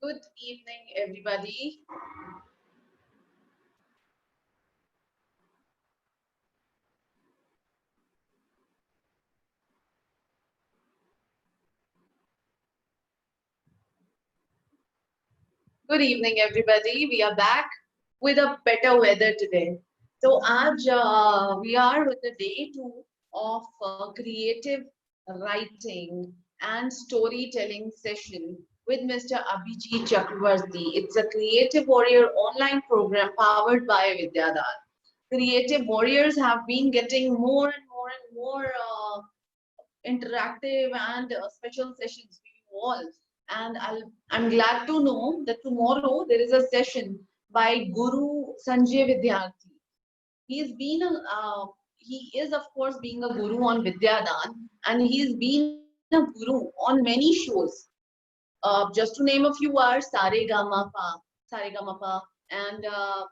Good evening, everybody. Good evening, everybody. We are back with a better weather today. So, we are with the day two of creative writing and storytelling session with Mr. Abhijit Chakravarti. It's a creative warrior online program powered by Vidyadan. Creative warriors have been getting more and more and more interactive and special sessions we all. And I'm glad to know that tomorrow there is a session by Guru Sanjay Vidyarthi. He is of course being a guru on Vidyadan, and he's been a guru on many shows. Just to name a few are Sare Gama Pa, and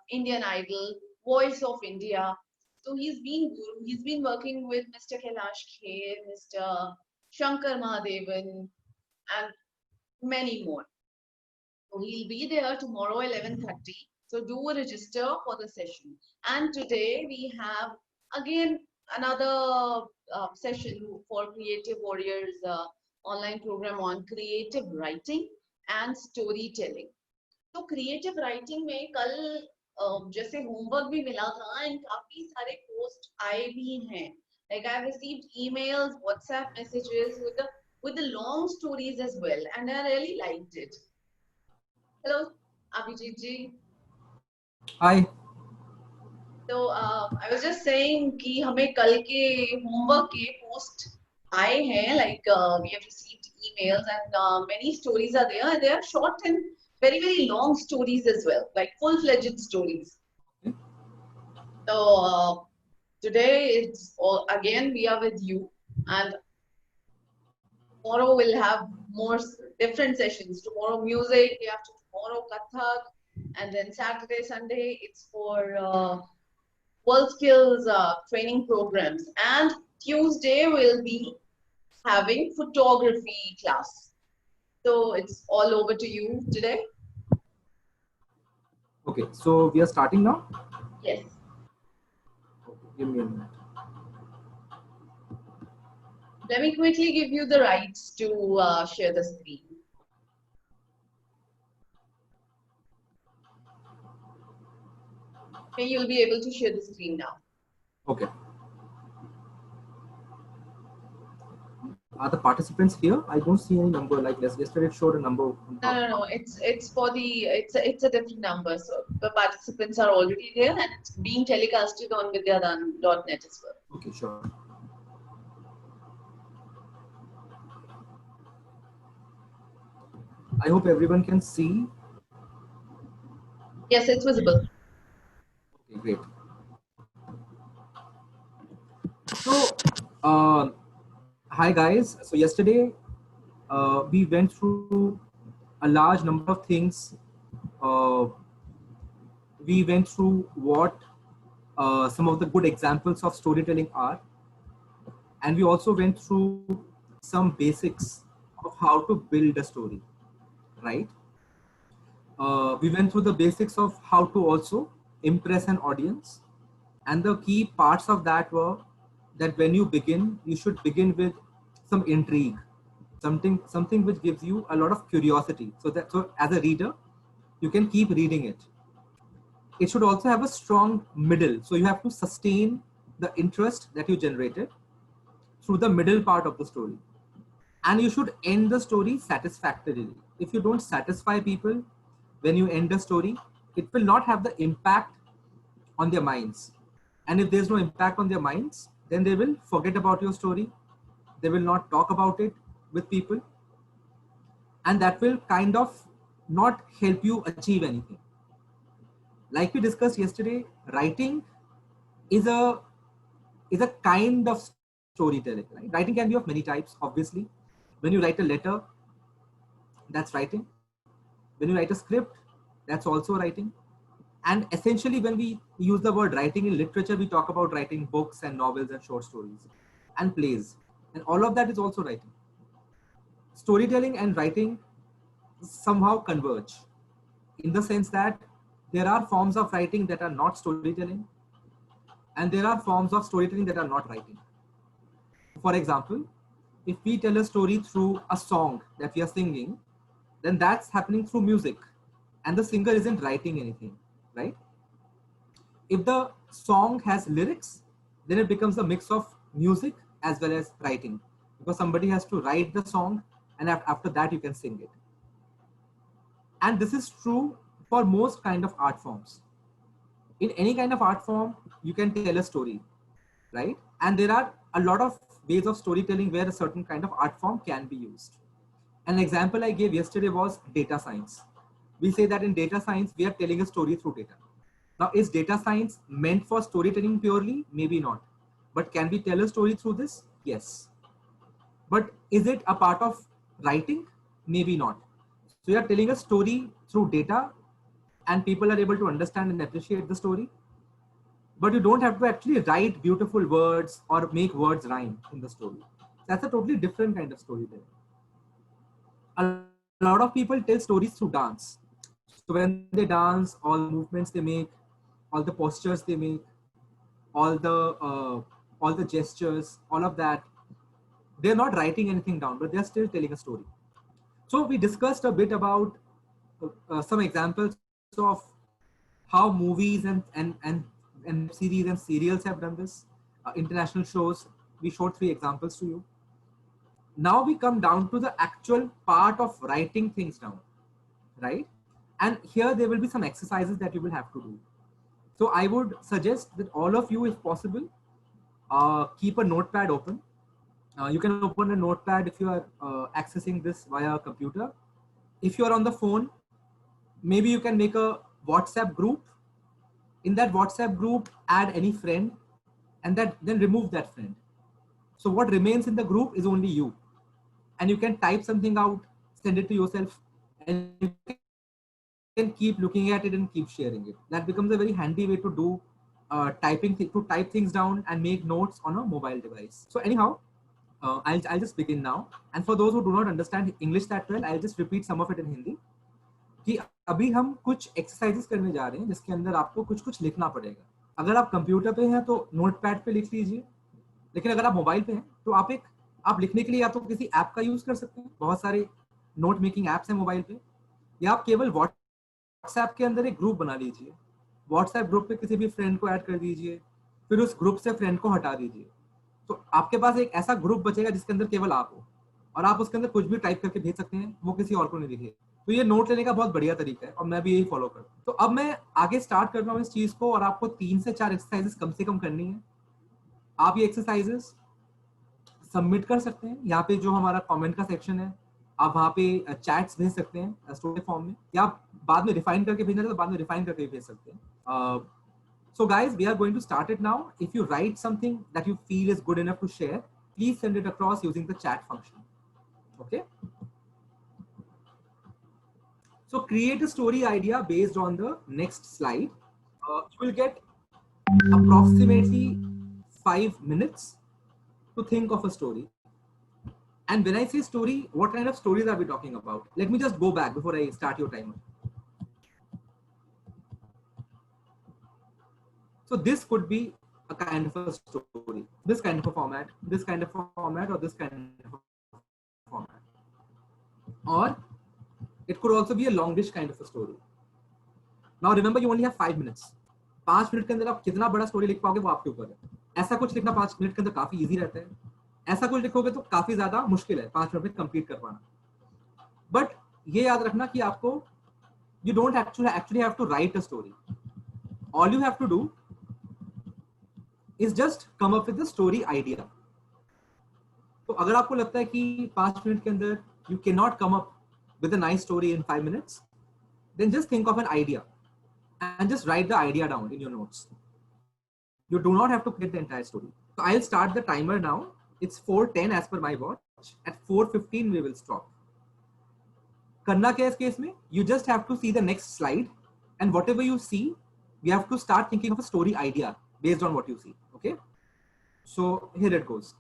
Indian Idol, Voice of India. So he's been guru. He's been working with Mr. Kailash Kher, Mr. Shankar Mahadevan, and many more. So he'll be there tomorrow 11:30. So do register for the session. And today we have again another session for Creative Warriors online program on creative writing and storytelling. तो creative writing में कल जैसे homework भी मिला था and काफी सारे post आए भी हैं like I have received emails WhatsApp messages with the long stories as well and I really liked it. Hello Abhijit ji. Hi. So I was just saying कि हमें कल के होमवर्क के पोस्ट आए हैं like we have received emails and many stories are there and they are short and very long stories as well like full-fledged stories. So today it's again we are with you and tomorrow we'll have more different sessions. Tomorrow music, day after tomorrow Kathak, and then Saturday, Sunday it's for world skills training programs. And Tuesday we'll be having photography class. So it's all over to you today. Okay, so we are starting now? Yes. Okay, give me a minute. Let me quickly give you the rights to share the screen. Okay, you'll be able to share the screen now. Okay. Are the participants here? I don't see any number like yesterday it showed a number. No. It's for the it's a different number. So the participants are already there and it's being telecasted on vidyadan.net as well. Okay, sure. I hope everyone can see. Yes, it's visible. Okay, great. So, hi guys. So yesterday we went through a large number of things. We went through what some of the good examples of storytelling are, and we also went through some basics of how to build a story, right? We went through the basics of how to also impress an audience, and the key parts of that were that when you begin, you should begin with some intrigue, something which gives you a lot of curiosity, so as a reader you can keep reading it. It should also have a strong middle, so you have to sustain the interest that you generated through the middle part of the story, and you should end the story satisfactorily. If you don't satisfy people when you end the story, it will not have the impact on their minds, and if there's no impact on their minds, then they will forget about your story, they will not talk about it with people, and that will kind of not help you achieve anything. Like we discussed yesterday, writing is a kind of storytelling, right? Writing can be of many types, obviously. When you write a letter, that's writing. When you write a script, that's also writing. And essentially, when we use the word writing in literature, we talk about writing books and novels and short stories and plays, and all of that is also writing. Storytelling and writing somehow converge, in the sense that there are forms of writing that are not storytelling, and there are forms of storytelling that are not writing. For example, if we tell a story through a song that we are singing, then that's happening through music, and the singer isn't writing anything, right? If the song has lyrics, then it becomes a mix of music as well as writing, because somebody has to write the song, and after that you can sing it. And this is true for most kind of art forms. In any kind of art form, you can tell a story, right? And there are a lot of ways of storytelling where a certain kind of art form can be used. An example I gave yesterday was data science. We say that in data science, we are telling a story through data. Now, is data science meant for storytelling purely? Maybe not. But can we tell a story through this? Yes. But is it a part of writing? Maybe not. So you are telling a story through data, and people are able to understand and appreciate the story. But you don't have to actually write beautiful words or make words rhyme in the story. That's a totally different kind of storytelling. A lot of people tell stories through dance. So when they dance, all the movements they make, all the postures they make, all the uh, all the gestures, all of that, they're not writing anything down, but they're still telling a story. So we discussed a bit about some examples of how movies and web series and serials have done this. International shows. We showed 3 examples to you. Now we come down to the actual part of writing things down, right? And here there will be some exercises that you will have to do. So I would suggest that all of you, if possible, keep a notepad open. You can open a notepad if you are accessing this via a computer. If you are on the phone, maybe you can make a WhatsApp group. In that WhatsApp group, add any friend, and then remove that friend. So what remains in the group is only you, and you can type something out, send it to yourself, and you can keep looking at it and keep sharing it. That becomes a very handy way to do to type things down and make notes on a mobile device. So anyhow, I'll just begin now. And for those who do not understand English that well, I'll just repeat some of it in Hindi. कि अभी हम कुछ exercises करने जा रहे हैं जिसके अंदर आपको कुछ कुछ लिखना पड़ेगा. अगर आप कंप्यूटर पे हैं तो नोटपैड पे लिख लीजिए, लेकिन अगर आप मोबाइल पे हैं तो आप लिखने के लिए या तो किसी ऐप का यूज कर सकते हैं. बहुत सारे नोट मेकिंग ऐप्स हैं मोबाइल पे, या आप केवल व्हाट्सएप के अंदर एक ग्रुप बना लीजिए. व्हाट्सएप ग्रुप पे किसी भी फ्रेंड को ऐड कर दीजिए, फिर उस ग्रुप से फ्रेंड को हटा दीजिए. तो आपके पास एक ऐसा ग्रुप बचेगा जिसके अंदर केवल आप हो, और आप उसके अंदर कुछ भी टाइप करके भेज सकते हैं, वो किसी और को नहीं दिखेगा. तो ये नोट लेने का बहुत बढ़िया तरीका है, और मैं भी यही फॉलो करता हूँ. तो अब मैं आगे स्टार्ट कर रहा हूँ इस चीज को, और आपको 3 से 4 एक्सरसाइजेस कम से कम करनी है. आप ये एक्सरसाइजेस सबमिट कर सकते हैं. यहाँ पे जो हमारा कमेंट का सेक्शन है, आप वहाँ पे चैट्स भेज सकते हैं स्टोरी फॉर्म में, या आप बाद में रिफाइन करके भेजना तो बाद में रिफाइन करके भेज सकते हैं. So guys, we are going to start it now. If you write something that you feel is good enough to share, please send it across using the chat function. Okay? So create a story idea based on the next slide. You will get approximately 5 minutes to think of a story. And when I say story, what kind of stories are we talking about? Let me just go back before I start your timer. So this could be a kind of a story, this kind of a format, this kind of a format, or this kind of a format. Or it could also be a longish kind of a story. Now remember, you only have 5 minutes. 5 minute के अंदर आप कितना बड़ा story लिख पाओगे वो आपके ऊपर है. ऐसा कुछ लिखना 5 मिनट के अंदर काफी इजी रहता है. ऐसा कुछ लिखोगे तो काफी ज्यादा मुश्किल है 5 मिनट में कंप्लीट कर पाना. बट ये याद रखना कि आपको you don't actually have to write a story. All you have to do is just come up with a story idea. तो अगर आपको लगता है कि 5 मिनट के अंदर you cannot come up with a nice story in 5 minutes, then just think of an idea and just write the idea down in your notes. You do not have to create the entire story. So I'll start the timer now. It's 4:10 as per my watch. At 4:15 we will stop. करना क्या है इस case में? You just have to see the next slide, and whatever you see, you have to start thinking of a story idea based on what you see. Okay? So here it goes.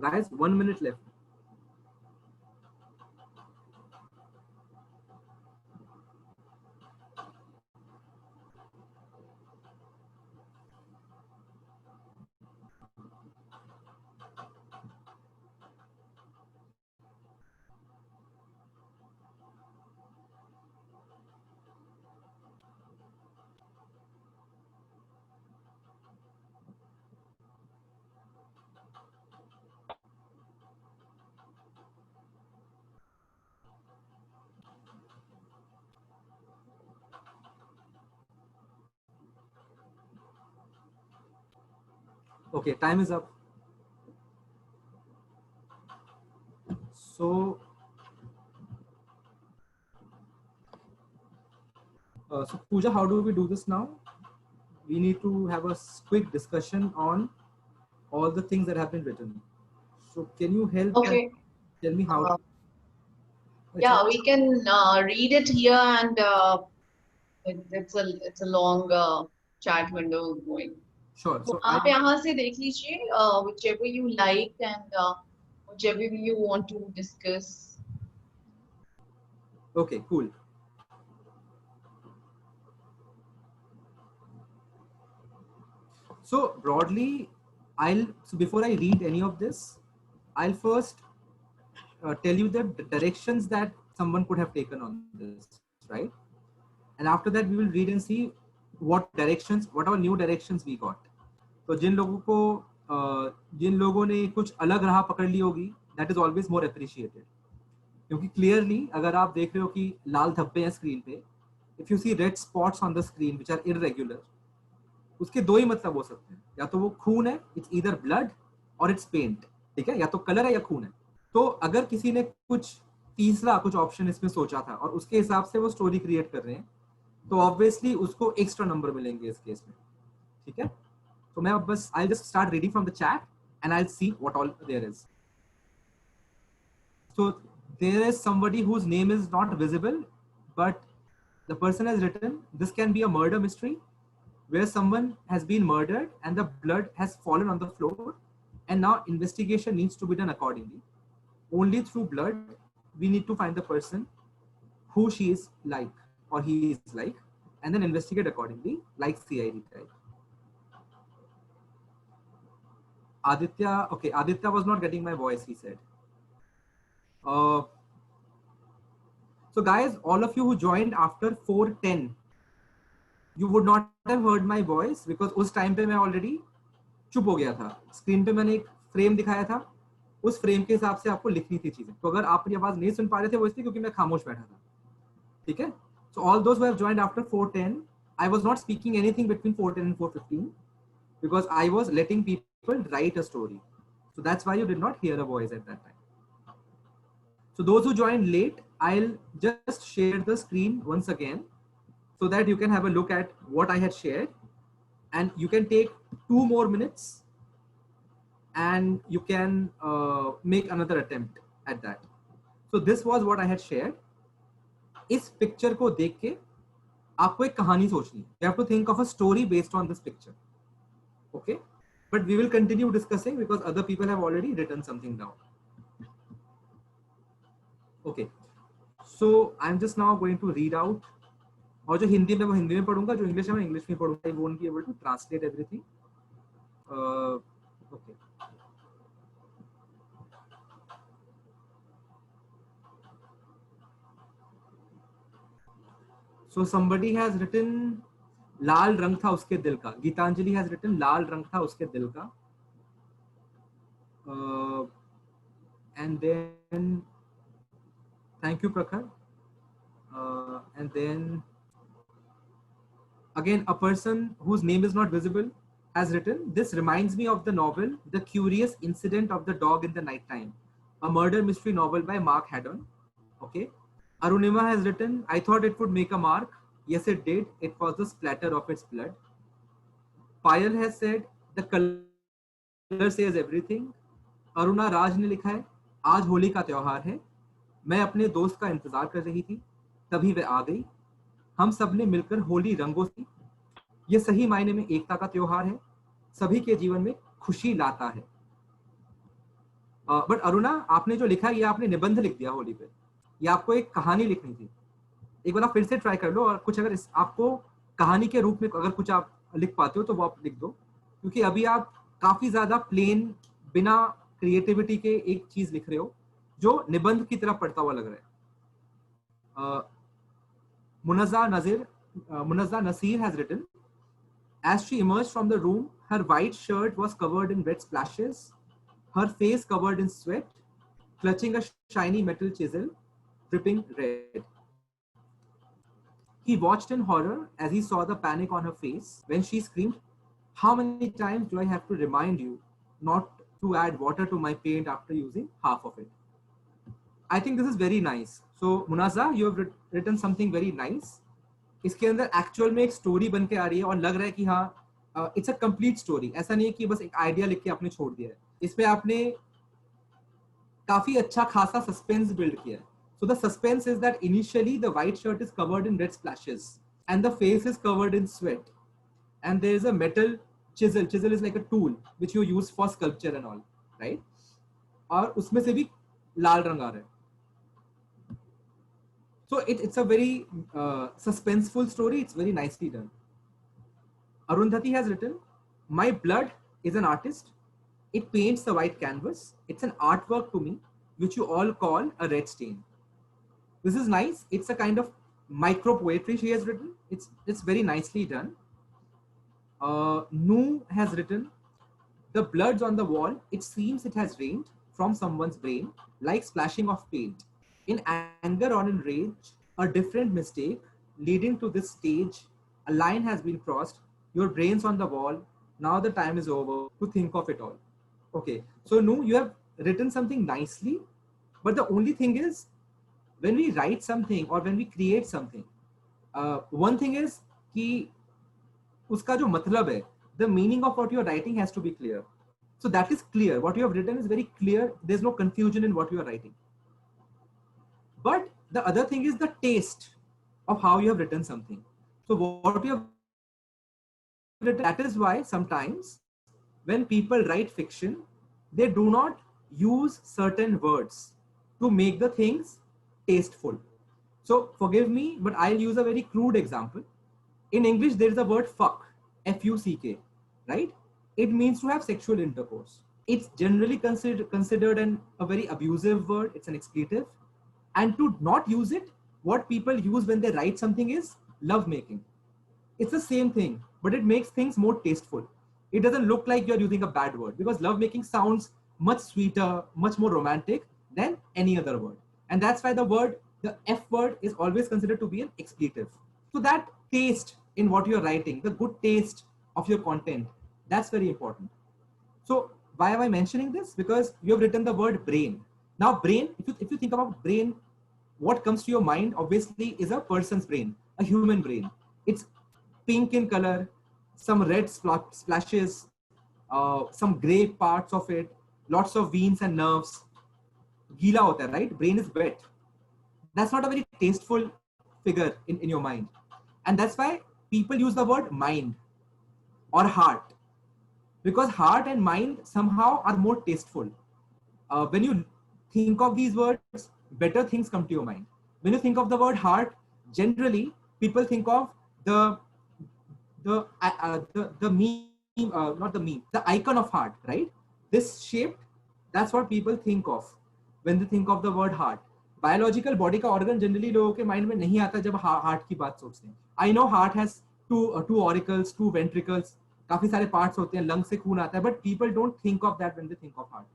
Guys, 1 minute left. Okay, time is up. So, so Pooja, how do we do this now? We need to have a quick discussion on all the things that have been written. So, can you help and Okay. tell me how? Yeah, we can read it here, and it's a long chat window going. Sure. तो So, आप यहाँ से देख लीजिए whichever you like and whichever you want to discuss. okay, cool. So broadly, before I read any of this, I'll first tell you the directions that someone could have taken on this, right? And after that, we will read and see what are new directions we got. तो जिन लोगों ने कुछ अलग राह पकड़ ली होगी, that is always more appreciated. क्योंकि clearly अगर आप देख रहे हो कि लाल धब्बे हैं स्क्रीन पे, if you see red spots on the screen which are irregular, उसके दो ही मतलब हो सकते हैं, या तो वो खून है, it's either blood or it's paint, ठीक है, या तो कलर है या खून है. तो अगर किसी ने कुछ तीसरा कुछ ऑप्शन इसमें सोचा था और उसके हिसाब से वो स्टोरी क्रिएट कर रहे हैं, तो ऑब्वियसली उसको एक्स्ट्रा नंबर मिलेंगे इस केस में, ठीक है. तो मैं अब बस I just start reading from the chat and I see what all there is. So there is somebody whose name is not visible, but the person has written this can be a murder mystery where someone has been murdered and the blood has fallen on the floor, and now investigation needs to be done accordingly. Only through blood we need to find the person who she is like or he is like, and then investigate accordingly like CID type. Aditya, okay, Aditya was not getting my voice, he said. So guys, all of you who joined after 4:10, you would not have heard my voice because उस time पे मैं already चुप हो गया था. Screen पे मैंने एक फ्रेम दिखाया था, उस फ्रेम के हिसाब से आपको लिखनी थी चीजें. तो अगर आप मेरी आवाज नहीं सुन पा रहे थे वो इसलिए क्योंकि मैं खामोश बैठा था, ठीक है. So all those who have joined after 4:10, I was not speaking anything between 4:10 and 4:15 because I was letting people write a story. So that's why you did not hear a voice at that time. So those who joined late, I'll just share the screen once again so that you can have a look at what I had shared, and you can take 2 more minutes and you can make another attempt at that. So this was what I had shared. इस picture को देख के आपको एक कहानी सोचनी है. You have to think of a story based on this picture. Okay? But we will continue discussing because other people have already written something down. Okay. So I'm just now going to read out. और जो हिंदी में वो हिंदी में पढ़ूंगा, जो English में मैं English में पढ़ूंगा. I won't be able to translate everything. Okay. So somebody has written लाल रंग था उसके दिल का. गीतांजलि has written लाल रंग था उसके दिल का. And then thank you Prakhar. And then again a person whose name is not visible has written, this reminds me of the novel The Curious Incident of the Dog in the Nighttime, a murder mystery novel by Mark Haddon. Okay. Arunima has written, I thought it would make a mark. Yes, it did. It was the splatter of its blood. Payal has said, the color says everything. Aruna Raj ने लिखा है, आज होली का त्योहार है, मैं अपने दोस्त का इंतजार कर रही थी, तभी वह आ गई, हम सब ने मिलकर होली रंगों से, ये सही मायने में एकता का त्योहार है, सभी के जीवन में खुशी लाता है. बट अरुणा, आपने जो लिखा ये आपने निबंध लिख दिया होली पे, ये आपको एक कहानी लिखनी थी. एक बार आप फिर से ट्राई कर लो और कुछ अगर आपको कहानी के रूप में अगर कुछ आप लिख पाते हो तो वो आप लिख दो, क्योंकि अभी आप काफी ज्यादा प्लेन बिना क्रिएटिविटी के एक चीज लिख रहे हो जो निबंध की तरह पढ़ता हुआ लग रहा है. Munazza Nasir has written, as she emerged from the room, her white shirt was covered in red splashes, her face covered in sweat, clutching a shiny metal chisel, dripping red. He watched in horror as he saw the panic on her face when she screamed, how many times do I have to remind you not to add water to my paint after using half of it? I think this is very nice. So Munazza, you have written something very nice. इसके अंदर actual में एक story बन के आ रही है और लग रहा है कि हाँ इट्स अ कंप्लीट स्टोरी. ऐसा नहीं है कि बस एक आइडिया लिख के आपने छोड़ दिया है. इसमें आपने काफी अच्छा खासा सस्पेंस बिल्ड किया है. So the suspense is that initially the white shirt is covered in red splashes and the face is covered in sweat, and there is a metal chisel. Chisel is like a tool which you use for sculpture and all, right? और उसमें से भी लाल रंग आ रहा है. So it's a very suspenseful story. It's very nicely done. Arundhati has written, My blood is an artist. It paints the white canvas. It's an artwork to me, which you all call a red stain. This is nice. It's a kind of micro poetry she has written. It's very nicely done. Nu has written, the bloods on the wall, it seems it has rained from someone's brain, like splashing of paint. In anger or in rage, a different mistake leading to this stage, a line has been crossed, your brain's on the wall, now the time is over to think of it all. Okay, so Nu, you have written something nicely, but the only thing is, when we write something or when we create something, one thing is कि उसका जो मतलब है, the meaning of what you are writing has to be clear. So that is clear. What you have written is very clear. There's no confusion in what you are writing. But the other thing is the taste of how you have written something. So what you have written, that is why sometimes when people write fiction, they do not use certain words to make the things tasteful. So forgive me, but I'll use a very crude example. In English, there is a word fuck, F-U-C-K, right? It means to have sexual intercourse. It's generally considered a very abusive word. It's an expletive. And to not use it, what people use when they write something is love making. It's the same thing, but it makes things more tasteful. It doesn't look like you're using a bad word because love making sounds much sweeter, much more romantic than any other word. And that's why the F word is always considered to be an expletive. So that taste in what you're writing, the good taste of your content, that's very important. So why am I mentioning this? Because you have written the word brain. Now brain, if you think about brain, what comes to your mind obviously is a person's brain, a human brain. It's pink in color, some red splashes, some gray parts of it, lots of veins and nerves. Gila hota hai, right? Brain is wet. That's not a very tasteful figure in your mind. And that's why people use the word mind or heart, because heart and mind somehow are more tasteful. When you think of these words, better things come to your mind. When you think of the word heart, generally people think of the meme, not the meme, the icon of heart, right? This shape, that's what people think of when they think of the word heart. Biological body का organ generally लोगों के mind में नहीं आता जब heart की बात सोचते हैं. I know heart has two auricles, two ventricles, काफी सारे parts होते हैं, lung से खून आता है, but people don't think of that when they think of heart.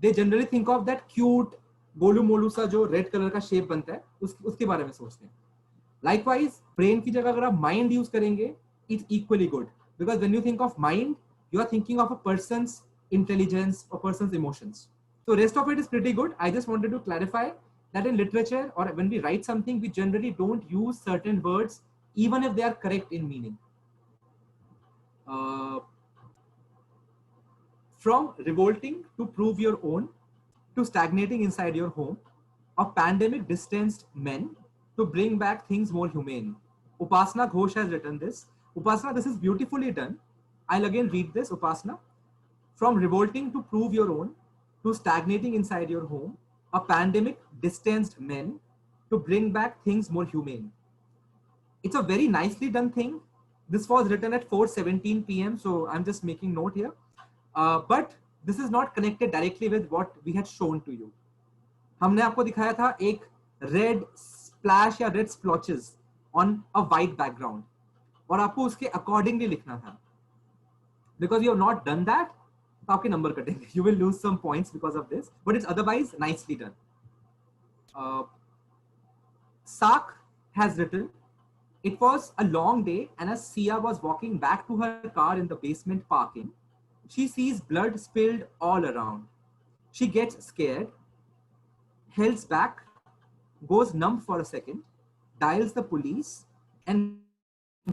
They generally think of that cute Golu Molu सा जो रेड कलर का शेप बनता है उसके बारे में सोचते हैं. Likewise, brain की जगह अगर आप mind यूज करेंगे, it's equally good, because when you think of mind, you are thinking of a person's intelligence or person's emotions. So rest of it is pretty good. I just wanted to clarify that in literature or when we write something, we generally don't use certain words even if they are correct in meaning. From revolting to prove your own to stagnating inside your home, a pandemic distanced men to bring back things more humane. Upasana Ghosh has written this. Upasana, this is beautifully done. I'll again read this, Upasana. From revolting to prove your own to stagnating inside your home, a pandemic distanced men to bring back things more humane. It's a very nicely done thing. This was written at 4:17 p.m. So I'm just making note here. But this is not connected directly with what we had shown to you. हमने आपको दिखाया था एक red splash या red splotches on a white background और आपको उसके accordingly लिखना था. Because you have not done that, तो आपके नंबर कटेंगे. You will lose some points because of this, but it's otherwise nicely done. Sak has written, it was a long day and as Sia was walking back to her car in the basement parking, she sees blood spilled all around. She gets scared, hells back, goes numb for a second, dials the police and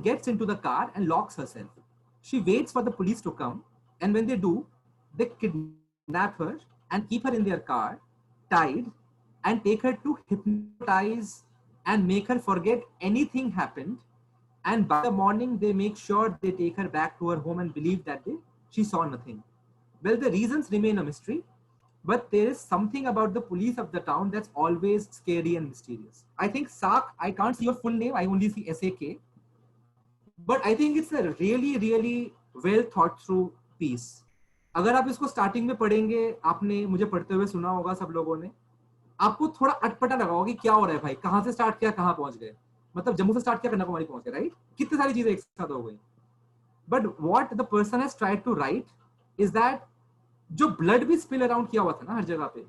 gets into the car and locks herself. She waits for the police to come, and when they do, they kidnap her and keep her in their car, tied, and take her to hypnotize and make her forget anything happened. And by the morning, they make sure they take her back to her home and believe that she saw nothing. Well, the reasons remain a mystery, but there is something about the police of the town that's always scary and mysterious. I think Sak, I can't see your full name, I only see SAK. But I think it's a really, really well thought through piece. अगर आप इसको starting में पढ़ेंगे, आपने मुझे पढ़ते हुए सुना होगा सब लोगों ने, आपको थोड़ा अटपटा लगा होगा कि क्या हो रहा है भाई, कहां से स्टार्ट किया कहां पहुंच गए, मतलब जम्मू से स्टार्ट किया कन्याकुमारी पहुंच गए, राइट? कितनी सारी चीजें एक साथ हो गई. But what the person has tried to write is that जो ब्लड भी स्पिल अराउंड किया हुआ था ना हर जगह पे,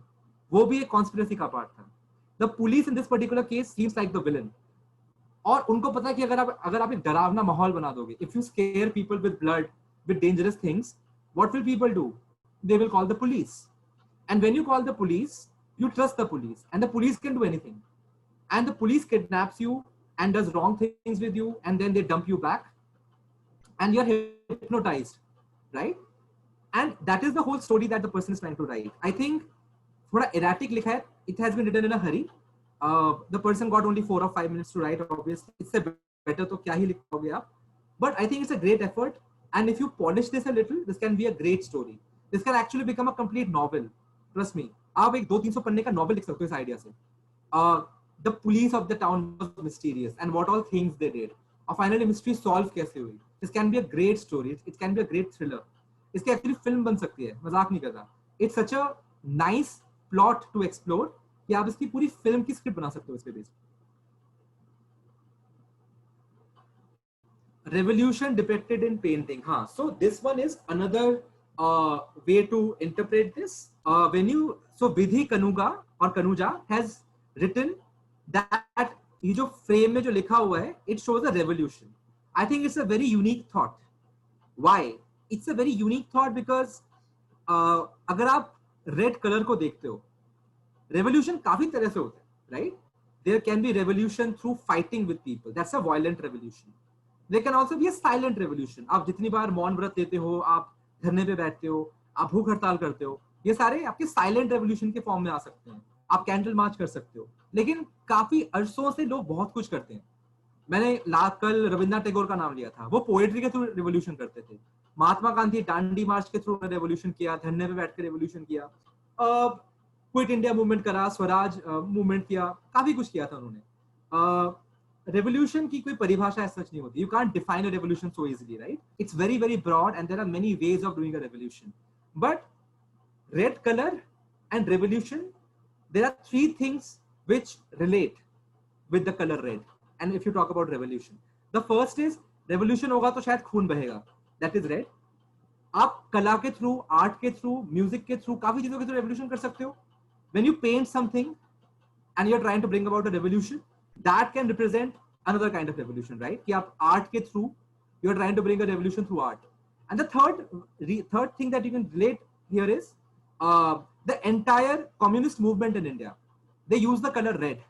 वो भी एक कॉन्स्पिरेसी का पार्ट था. The police in this particular case seems like the villain. और उनको पता है कि अगर आप एक डरावना माहौल बना दोगे, if you square people with blood, with dangerous things, what will people do? They will call the police. And when you call the police, you trust the police, and the police can do anything, and the police kidnaps you and does wrong things with you, and then they dump you back and you're hypnotized, right? And that is the whole story that the person is trying to write. I think thoda erratic likha hai, it has been written in a hurry. The person got only 4 or 5 minutes to write, obviously it's a better to kya hi likhoge aap, but I think it's a great effort, and if you polish this a little, this can be a great story. This can actually become a complete novel, trust me. आप एक 200-300 पन्ने का novel लिख सकते हो इस idea से. The police of the town was mysterious and what all things they did, और फाइनली मिस्ट्री सॉल्व कैसे हुई. This can be a great story, it can be a great thriller. इसकी एक्चुअली फिल्म बन सकती है, मजाक नहीं कर रहा. It's such a nice plot to explore कि आप इसकी पूरी फिल्म की स्क्रिप्ट बना सकते हो इसके base. Revolution depicted in painting. हाँ, so this one is another way to interpret this. So Vidhi Kanuga or Kanuja has written that ये जो frame में जो लिखा हुआ है, it shows a revolution. I think it's a very unique thought. Why? It's a very unique thought because अगर आप red color को देखते हो, revolution काफी तरह से होता है, right? There can be revolution through fighting with people. That's a violent revolution. There can also be a silent revolution. आप जितनी बार मौन व्रत लेते हो, आप धरने पे बैठते हो, आप भूख हड़ताल करते हो, ये सारे आपके साइलेंट रेवोल्यूशन के फॉर्म में आ सकते हैं. आप कैंडल मार्च कर सकते हो. लेकिन काफी अरसों से लोग बहुत कुछ करते हैं. मैंने कल रविंद्रनाथ टैगोर का नाम लिया था, वो पोएट्री के थ्रू रेवोल्यूशन करते थे. महात्मा गांधी डांडी मार्च के थ्रू रेवोल्यूशन किया, धरने पे बैठ के रेवोल्यूशन किया, क्विट इंडिया मूवमेंट करा, स्वराज मूवमेंट किया, काफी कुछ किया था उन्होंने. revolution की कोई परिभाषा सच नहीं होती. You can't define a revolution so easily, right? It's very, very broad, and there are many ways of doing a revolution. But red color and revolution, there are 3 things which relate with the color red. And if you talk about revolution, the first is revolution होगा तो शायद खून बहेगा. That is red. आप कला के through, art के through, music के थ्रू, काफी चीजों के थ्रू रेवोल्यूशन कर सकते हो. When you paint something and you're trying to bring about a revolution, that can represent another kind of revolution, right? कि आप art के through you're trying to bring a revolution through art. And the third thing that you can relate here is the entire communist movement in India. They use the color red.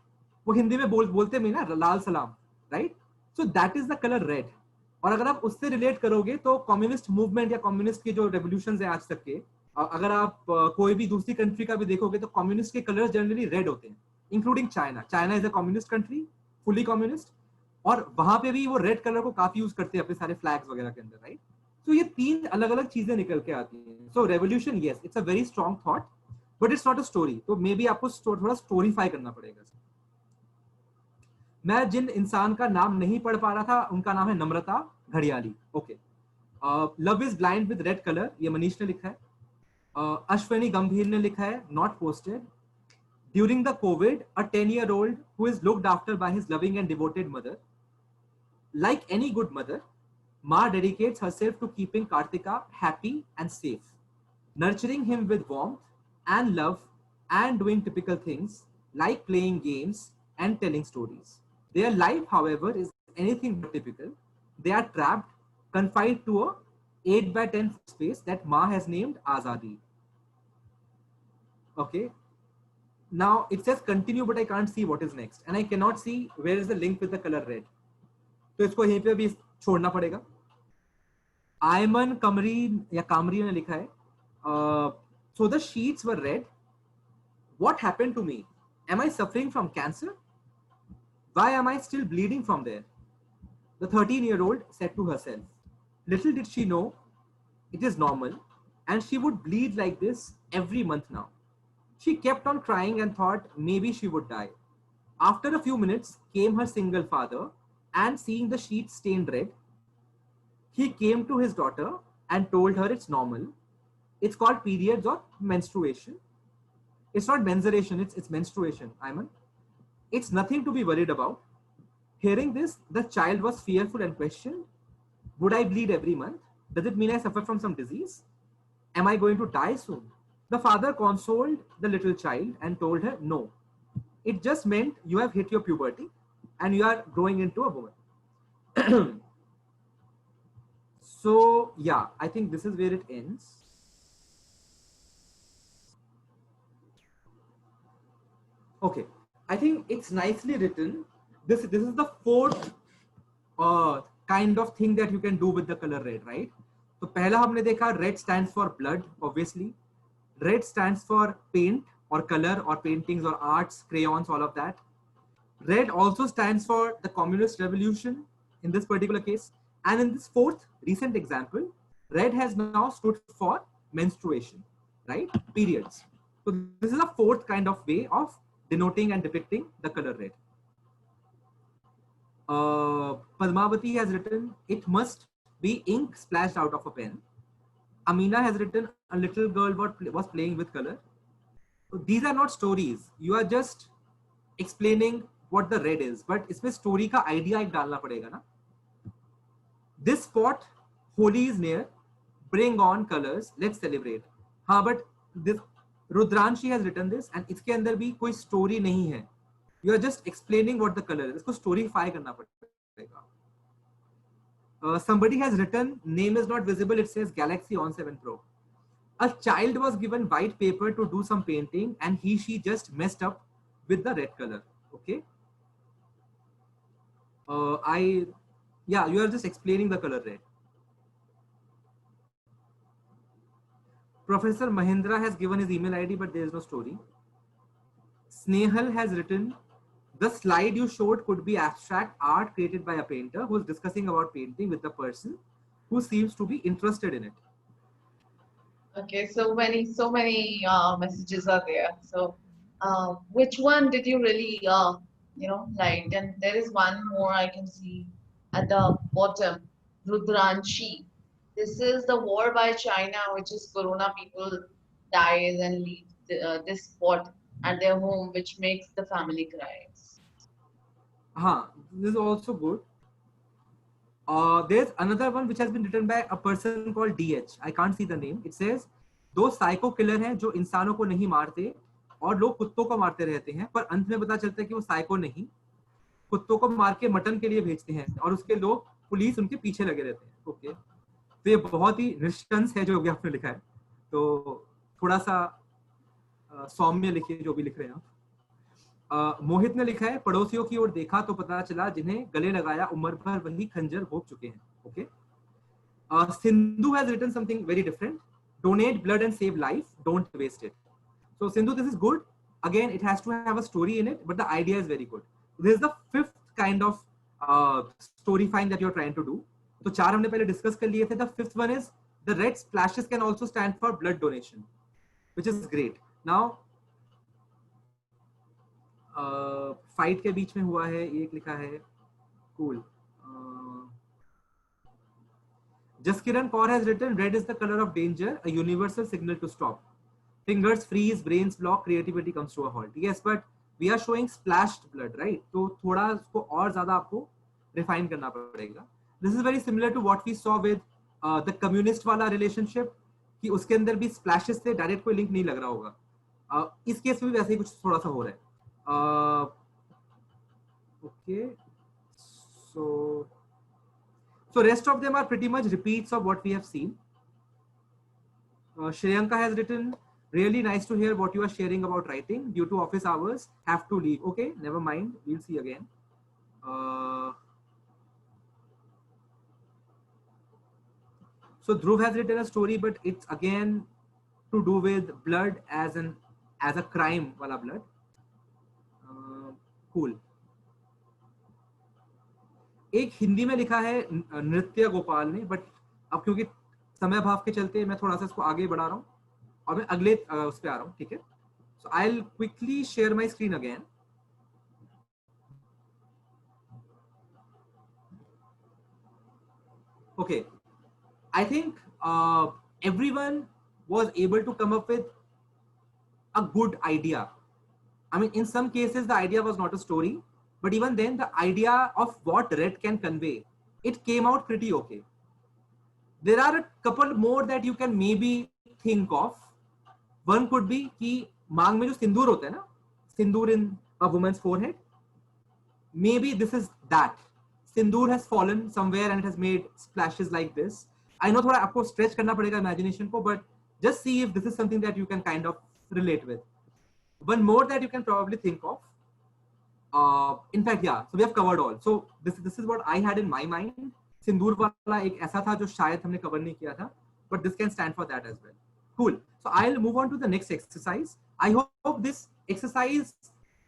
वो हिंदी में बोलते में ना लाल सलाम, right? So that is the color red. और अगर आप उससे रिलेट करोगे तो कम्युनिस्ट मूवमेंट या कम्युनिस्ट के जो रेवोल्यूशंस हैं आज तक के, अगर आप कोई भी दूसरी कंट्री का भी देखोगे तो कम्युनिस्ट के कलर्स जनरली रेड होते हैं, including China. China is a communist country, fully communist, और वहां पे भी वो रेड कलर को काफी यूज करते हैं अपने सारे फ्लैग्स वगैरह के अंदर, राइट? तो ये 3 अलग अलग चीजें निकल के आती हैं. So revolution, yes, it's a very strong thought, but it's not a story. तो मे बी आपको थोड़ा स्टोरीफाई करना पड़ेगा. मैं जिन इंसान का नाम नहीं पढ़ पा रहा था उनका नाम है Namrata Ghadiyali. Okay. Love is blind with red colour, ये मनीष ने लिखा है. अश्विनी गंभीर ने लिखा है, not posted. During the COVID, a 10-year-old who is looked after by his loving and devoted mother. Like any good mother, Ma dedicates herself to keeping Kartika happy and safe, nurturing him with warmth and love and doing typical things like playing games and telling stories. Their life, however, is anything but typical. They are trapped, confined to a 8 by 10 space that Ma has named Azadi. Okay. Now it says continue, but I can't see what is next, and I cannot see where is the link with the color red. तो इसको यहीं पे भी छोड़ना पड़ेगा. आयमन कमरी या कामरी ने लिखा है, so the sheets were red. What happened to me? Am I suffering from cancer? Why am I still bleeding from there? The 13-year-old said to herself. Little did she know it is normal, and she would bleed like this every month now. She kept on crying and thought maybe she would die. After a few minutes came her single father, and seeing the sheet stained red, He came to his daughter and told her it's normal. It's called periods or menstruation. It's not menstruation, it's menstruation, Ayman. It's nothing to be worried about. Hearing this, the child was fearful and questioned, would I bleed every month? Does it mean I suffer from some disease? Am I going to die soon? The father consoled the little child and told her, no, it just meant you have hit your puberty and you are growing into a woman. So yeah, I think this is where it ends. Okay, I think it's nicely written. This is the fourth kind of thing that you can do with the color red, right? तो पहला हमने देखा red stands for blood, obviously. Red stands for paint or color or paintings or arts, crayons, all of that. Red also stands for the communist revolution in this particular case. And in this fourth recent example, red has now stood for menstruation, right? Periods. So this is a fourth kind of way of denoting and depicting the color red. Padmavati has written, it must be ink splashed out of a pen. Amina has written, a little girl was playing with color. So these are not stories. You are just explaining what the red is. But इसमें story का idea एक डालना पड़ेगा ना. This spot, Holi is near. Bring on colors. Let's celebrate. हाँ, but this Rudranshi has written this and इसके अंदर भी कोई story नहीं है. You are just explaining what the color is. इसको storify करना पड़ेगा. Somebody has written, name is not visible. It says Galaxy on 7 Pro. A child was given white paper to do some painting and she just messed up with the red color. Okay. Yeah, you are just explaining the color red. Professor Mahendra has given his email ID, but there is no story. Snehal has written, the slide you showed could be abstract art created by a painter who is discussing about painting with the person who seems to be interested in it. Okay, so many messages are there. So, which one did you really, like? And there is one more I can see at the bottom, Rudranshi. This is the war by China, which is Corona people dies and leave this spot at their home, which makes the family cries. This is also good. There's another one which has been written by a person called DH. I can't see the name. It says, दो psycho killer हैं जो इंसानों को नहीं मारते और लोग कुत्तों को मारते रहते हैं, पर अंत में पता चलता है कि वो साइको नहीं, कुत्तों को मार के मटन के लिए भेजते हैं और उसके लोग पुलिस उनके पीछे लगे रहते हैं. ओके, तो ये बहुत ही निष्कंस है जो भी आपने लिखा है, तो थोड़ा सा सौम्य लिखिए जो भी लिख रहे हैं आप. मोहित ने लिखा है, पड़ोसियों की ओर देखा तो पता चला जिन्हें गले लगाया उम्र भर वही खंजर भोग चुके हैं. Okay. Sindhu has written something very different. Donate blood and save life. Don't waste it. So Sindhu, this is good. Again, it has to have a story in it, but the idea is very good. This is the fifth kind of storifying that you're trying to do. तो चार हमने पहले discuss कर लिए थे. The fifth one is the red splashes can also stand for blood donation, which is great. Now fight के बीच में हुआ है, एक लिखा है, cool. Jaskiran Kaur has written, red is the color of danger, a universal signal to stop. Fingers freeze, brains block, creativity comes to a halt. Yes, but we are showing splashed blood, right? तो थोड़ा उसको और ज़्यादा आपको refine करना पड़ेगा. This is very similar to what we saw with the communist वाला relationship, कि उसके अंदर भी splashes थे, direct कोई link नहीं लग रहा होगा. इस केस में भी वैसे ही कुछ थोड़ा सा हो रहा है. Okay, so rest of them are pretty much repeats of what we have seen. Shreyanka has written, really nice to hear what you are sharing about writing. Due to office hours, have to leave. Okay, never mind, we'll see again. So Dhruv has written a story, but it's again to do with blood as a crime wala blood. Cool. एक हिंदी में लिखा है नृत्य गोपाल ने, but अब क्योंकि समय भाव के चलते मैं थोड़ा सा इसको आगे बढ़ा रहा हूँ और मैं अगले उस पे आ रहा हूँ. ठीक है, so I will quickly share my screen again. Okay, I think everyone was able to come up with a good idea. I mean, in some cases, the idea was not a story, but even then, the idea of what Red can convey, it came out pretty okay. There are a couple more that you can maybe think of. One could be कि मांग में जो सिंदूर होता है ना, सिंदूर in a woman's forehead. Maybe this is that. Sindoor has fallen somewhere and it has made splashes like this. I know थोड़ा आपको stretch करना पड़ेगा imagination को, but just see if this is something that you can kind of relate with. One more that you can probably think of. In fact, yeah. So we have covered all. So this is what I had in my mind. सिंदूर वाला एक ऐसा था जो शायद हमने cover नहीं किया था, but this can stand for that as well. Cool. So I'll move on to the next exercise. I hope this exercise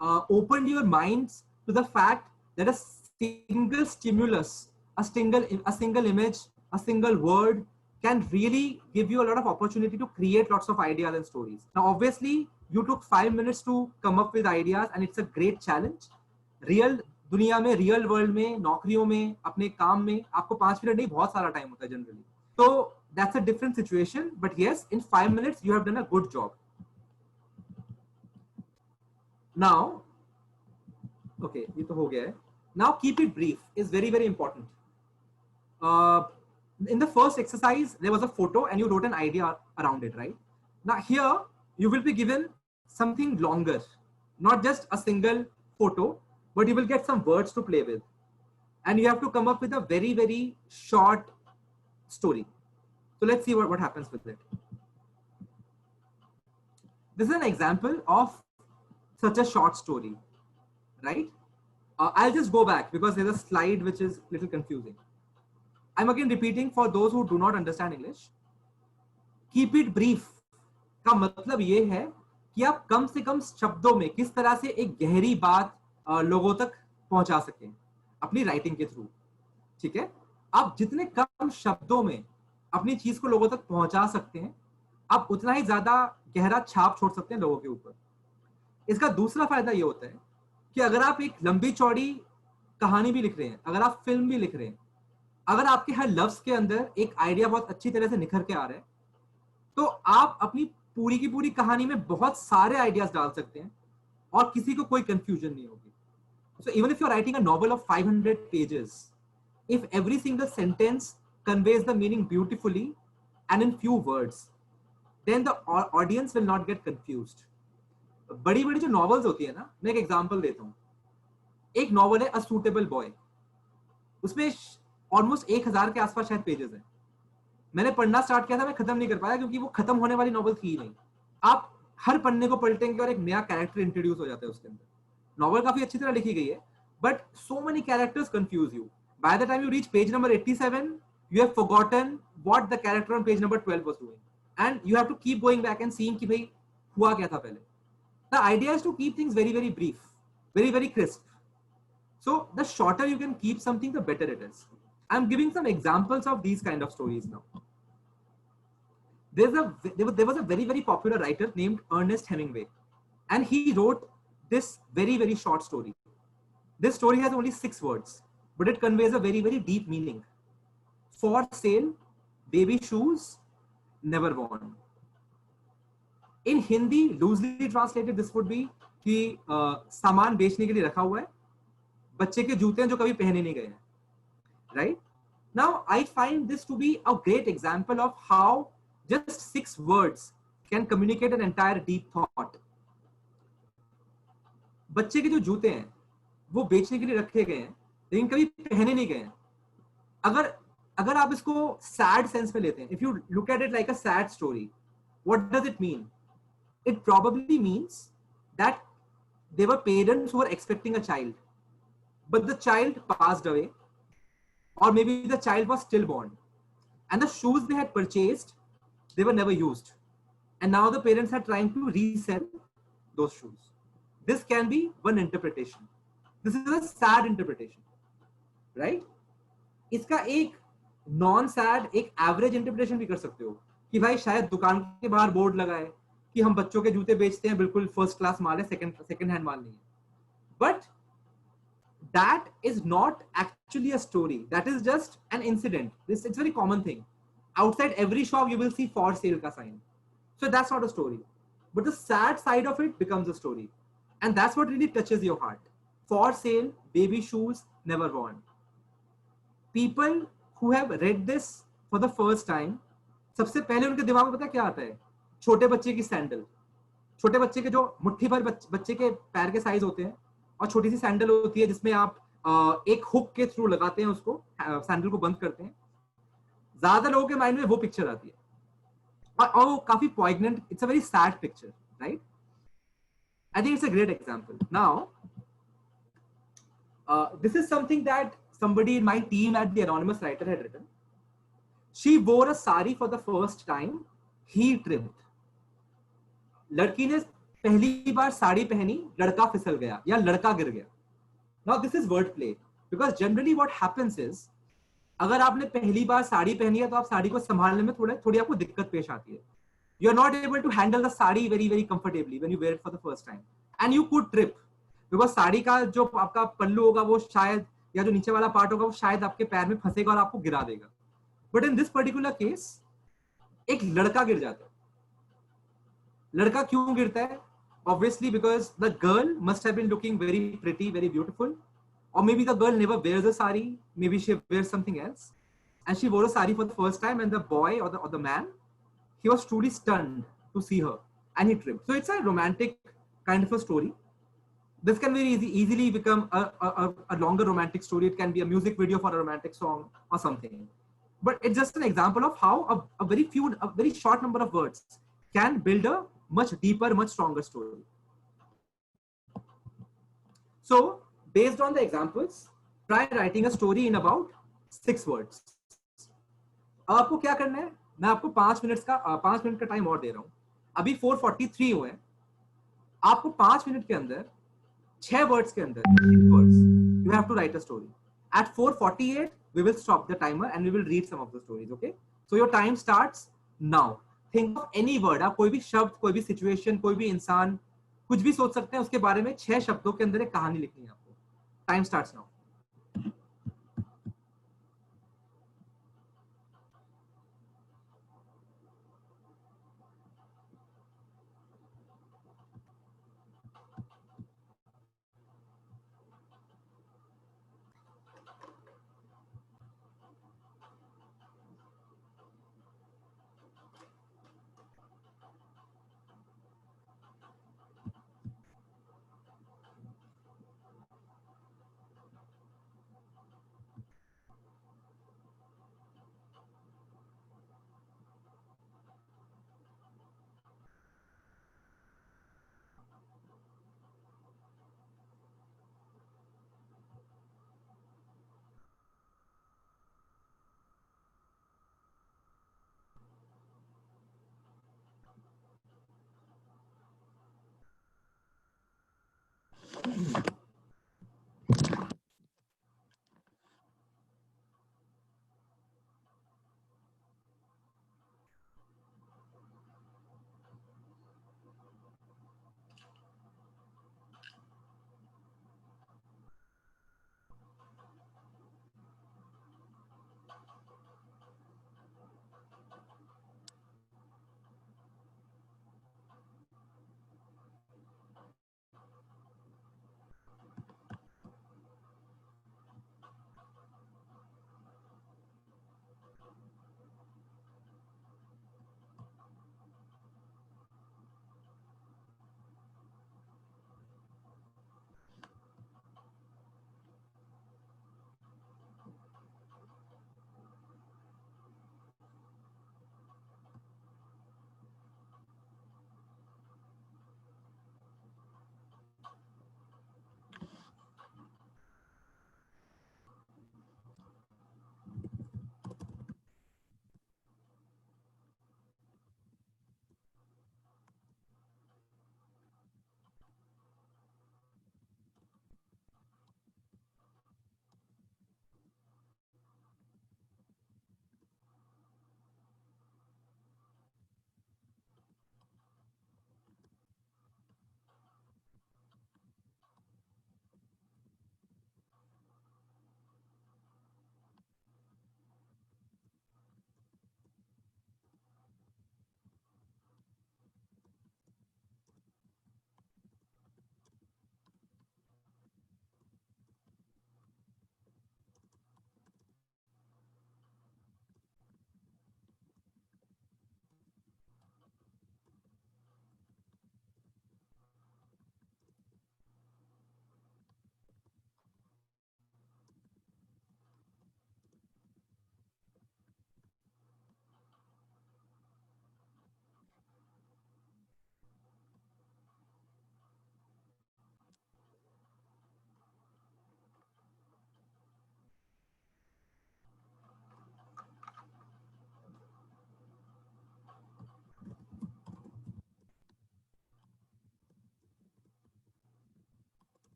opened your minds to the fact that a single stimulus, a single image, a single word can really give you a lot of opportunity to create lots of ideas and stories. Now, obviously, you took 5 minutes to come up with ideas, and it's a great challenge. Real दुनिया में, real world में, नौकरियों में, अपने काम में आपको 5 minute नहीं, बहुत सारा टाइम होता है generally. So that's a different situation, but yes, in 5 minutes you have done a good job. Now, okay, ये तो हो गया है. Now keep it brief is very, very important. In the first exercise, there was a photo and you wrote an idea around it, right? Now here, you will be given something longer, not just a single photo, but you will get some words to play with. And you have to come up with a very, very short story. So let's see what happens with it. This is an example of such a short story, right? I'll just go back because there's a slide which is a little confusing. I'm again repeating for those who do not understand English. Keep it brief का मतलब ये है कि आप कम से कम शब्दों में किस तरह से एक गहरी बात लोगों तक पहुंचा सकें अपनी राइटिंग के थ्रू. ठीक है, आप जितने कम शब्दों में अपनी चीज को लोगों तक पहुंचा सकते हैं, आप उतना ही ज्यादा गहरा छाप छोड़ सकते हैं लोगों के ऊपर. इसका दूसरा फायदा ये होता है कि अगर आप एक लंबी चौड़ी कहानी भी लिख रहे हैं, अगर आप फिल्म भी लिख रहे हैं, अगर आपके हर लफ्ज के अंदर एक आइडिया बहुत अच्छी तरह से निखर के आ रहा है, तो आप अपनी पूरी की पूरी कहानी में बहुत सारे आइडियाज डाल सकते हैं और किसी को कोई कंफ्यूजन नहीं होगी. So even if you're writing a novel of 500 pages, if every single sentence conveys the meaning beautifully and in few words, then the audience will not get confused. बड़ी बड़ी जो novels होती है ना, मैं एक example देता हूँ. एक novel है A Suitable Boy. उसमें almost 1000 के आसपास शायद pages हैं. मैंने पढ़ना स्टार्ट किया था, मैं खत्म नहीं कर पाया क्योंकि वो खत्म होने वाली नॉवल थी ही नहीं. आप हर पन्ने को पलटेंगे और एक नया कैरेक्टर इंट्रोड्यूस हो जाता है उसके अंदर. नॉवल काफी अच्छी तरह लिखी गई है, but so many characters confuse you. By the time you reach page number 87, you have forgotten what the character on page number 12 was doing, and you have to keep going back and seeing कि भाई हुआ क्या था पहले. The idea is to keep things very, very brief, very, very crisp. So the shorter you can keep something, the better it is. I'm giving some examples of these kind of stories now. There was a very, very popular writer named Ernest Hemingway, and he wrote this very, very short story. This story has only 6 words, but it conveys a very, very deep meaning. For sale, baby shoes, never worn. In Hindi, loosely translated, this would be कि सामान बेचने के लिए रखा हुआ है, बच्चे के जूते हैं जो कभी पहने नहीं गए हैं. Right? Now, I find this to be a great example of how just 6 words can communicate an entire deep thought. बच्चे के जो जूते हैं वो बेचने के लिए रखे गए हैं लेकिन कभी पहने नहीं गए हैं. अगर आप इसको सैड सेंस में लेते हैं, if you look at it like a sad story, what does it mean? It probably means that there were parents who were expecting a child, but the child passed away, or maybe the child was stillborn, and the shoes they had purchased, they were never used, and now the parents are trying to resell those shoes. This can be one interpretation. This is a sad interpretation, right? इसका एक non sad, एक average interpretation भी कर सकते हो कि भाई शायद दुकान के बाहर बोर्ड लगा है कि हम बच्चों के जूते बेचते हैं, बिल्कुल फर्स्ट क्लास माल है, सेकंड हैंड माल नहीं है. But that is not actually a story. That is just an incident. It's a very common thing. outside every shop you will see for sale ka sign. So that's not a story, but the sad side of it becomes a story, and that's what really touches your heart. For sale, baby shoes, never worn. People who have read this for the first time, सबसे पहले उनके दिमाग में पता क्या आता है? छोटे बच्चे की सैंडल, छोटे बच्चे के जो मुट्ठी भर बच्चे के पैर के साइज होते हैं, और छोटी सी सैंडल होती है जिसमें आप एक हुक के थ्रू लगाते हैं उसको, सैंडल को बंद करते हैं. ज्यादा लोगों के माइंड में वो पिक्चर आती है, और वो काफी poignant, it's a very sad picture, right? I think it's a great example. Now this is something that somebody in my team at the Anonymous Writer had written. She wore a sari for the first time. He trimmed. लड़की ने पहली बार साड़ी पहनी, लड़का फिसल गया या लड़का गिर गया. Now this is word play, because generally what happens is, अगर आपने पहली बार साड़ी पहनी है तो आप साड़ी को संभालने में थोड़ी आपको दिक्कत पेश आती है. You are not able to handle the sari very comfortably when you wear it for the first time, and you could trip, because sari का जो आपका पल्लू होगा वो शायद, या जो नीचे वाला पार्ट होगा वो शायद आपके पैर में फंसेगा और आपको गिरा देगा. But in this particular case एक लड़का गिर जाता है. लड़का क्यों गिरता है? Obviously because the girl must have been looking very pretty, very beautiful, or maybe the girl never wears a sari, maybe she wears something else, and she wore a sari for the first time, and the boy or the man, he was truly stunned to see her, and he tripped. So it's a romantic kind of a story. This can very easily become a longer romantic story. It can be a music video for a romantic song or something. But it's just an example of how a very short number of words can build a much deeper, much stronger story. So based on the examples, try writing a story in about 6 words. अब आपको क्या करना है? मैं आपको 5 minute का time और दे रहा हूं. अभी 4:43 हुए हैं. आपको 5 मिनट के अंदर 6 वर्ड्स के अंदर, 6 words, you have to write a story. At 4:48 we will stop the timer and we will read some of the stories. Okay, so your time starts now. Think of any word. आप कोई भी शब्द, कोई भी situation, कोई भी इंसान, कुछ भी सोच सकते हैं. उसके बारे में 6 शब्दों के अंदर एक कहानी लिखनी है आपको. Time starts now.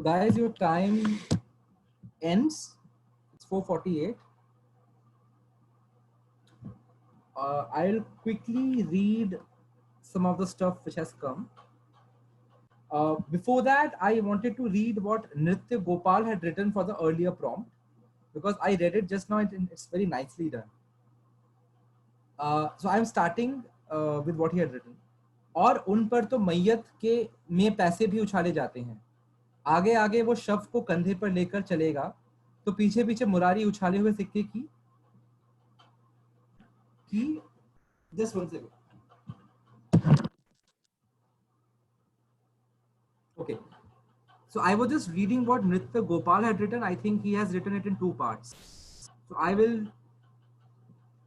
Guys, your time ends. It's 4:48. I'll quickly read some of the stuff which has come. Before that, I wanted to read what Nritya Gopal had written for the earlier prompt, because I read it just now and it's very nicely done. So I'm starting with what he had written. और उन पर तो मैयत के में पैसे भी उछाले जाते हैं, आगे आगे वो शव को कंधे पर लेकर चलेगा, तो पीछे पीछे मुरारी उछाले हुए सिक्के की just one second. Okay. So I was just reading what Nritya Gopal had written. I think he has written it in two parts. So I will.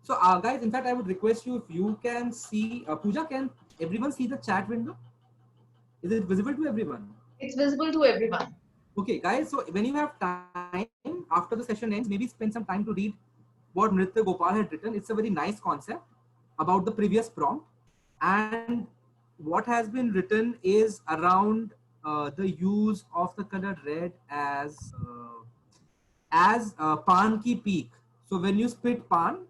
So guys, in fact, I would request you, if you can see, Pooja, can everyone see the chat window? Is it visible to everyone? It's visible to everyone. Okay, guys. So when you have time after the session ends, maybe spend some time to read what Nritya Gopal had written. It's a very nice concept about the previous prompt, and what has been written is around the use of the color red as pan ki peak. So when you spit pan,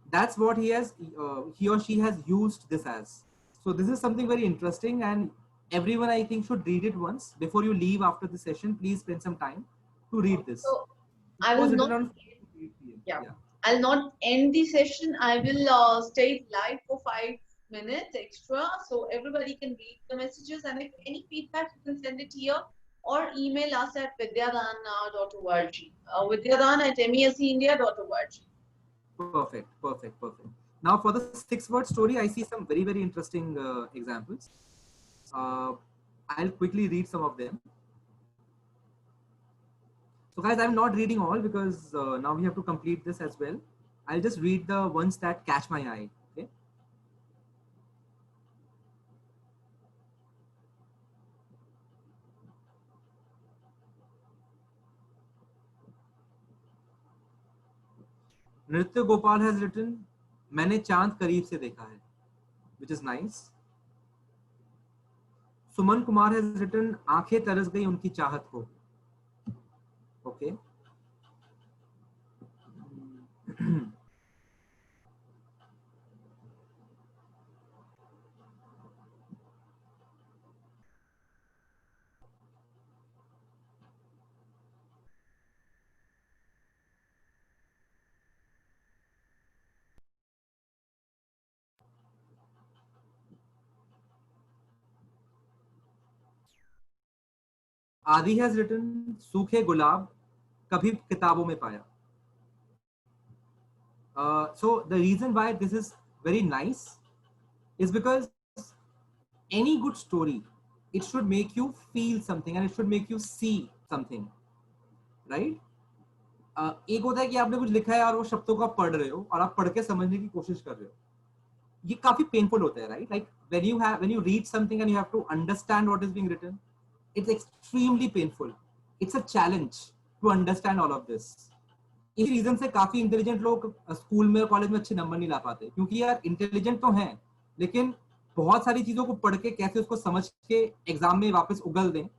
that's what he or she has used this as. So this is something very interesting, and everyone, I think, should read it once before you leave after the session. Please spend some time to read this. So It I will was written not. on 8 p.m. Yeah. Yeah. I'll not end the session. I will stay live for 5 minutes extra, so everybody can read the messages. And if any feedback, you can send it here or email us at vidyadan.org. Vidyadan@mescindia.org. Perfect, perfect, perfect. Now for the 6-word story, I see some very, very interesting examples. I'll quickly read some of them. So guys, I'm not reading all because now we have to complete this as well. I'll just read the ones that catch my eye. Okay. Nritya Gopal has written, मैंने चांद करीब से देखा है, which is nice. Suman Kumar has written, आंखें तरस गई उनकी चाहत को. Okay. Adi has written, सूखे गुलाब कभी किताबों में पाया. So the reason why this is very nice is because any good story, it should make you feel something and it should make you see something, right? एक होता है कि आपने कुछ लिखा है और वो शब्दों को आप पढ़ रहे हो और आप पढ़ के समझने की कोशिश कर रहे हो, ये काफी पेनफुल होता है, right? Like when you read something and you have to understand what is being written, it's extremely painful. It's a challenge to understand all of this. इस रीजन से काफी इंटेलिजेंट लोग स्कूल में और कॉलेज में अच्छे नंबर नहीं ला पाते, क्योंकि यार इंटेलिजेंट तो हैं लेकिन बहुत सारी चीजों को पढ़ के कैसे उसको समझ के एग्जाम में वापस उगल दें,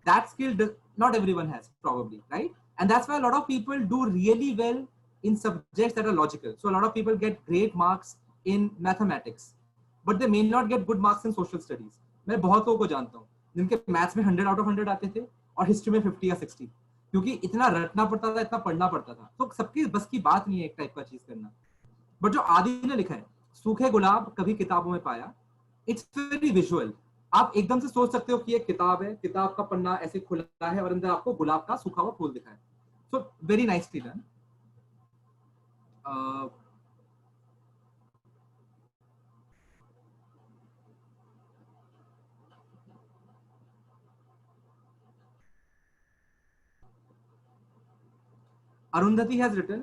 that skill not everyone has probably, right? And that's why a lot of people do really well in subjects that are logical. So a lot of people get great marks in mathematics, but they may not get good marks in social studies. मैं बहुत लोगों को जानता हूँ जिनके maths में 100 out of 100 आते थे और हिस्ट्री में 50 या 60, क्योंकि इतना रटना पड़ता था, इतना पढ़ना पड़ता था. तो सबकी बस की बात नहीं है एक टाइप का चीज करना. बट जो आदि ने लिखा है, सूखे गुलाब कभी किताबों में पाया, इट्स वेरी विजुअल. आप एकदम से सोच सकते हो कि एक किताब है, किताब का पन्ना ऐसे खुला है और अंदर आपको गुलाब का सूखा हुआ फूल दिखा है. So very nicely done. Arundhati has written,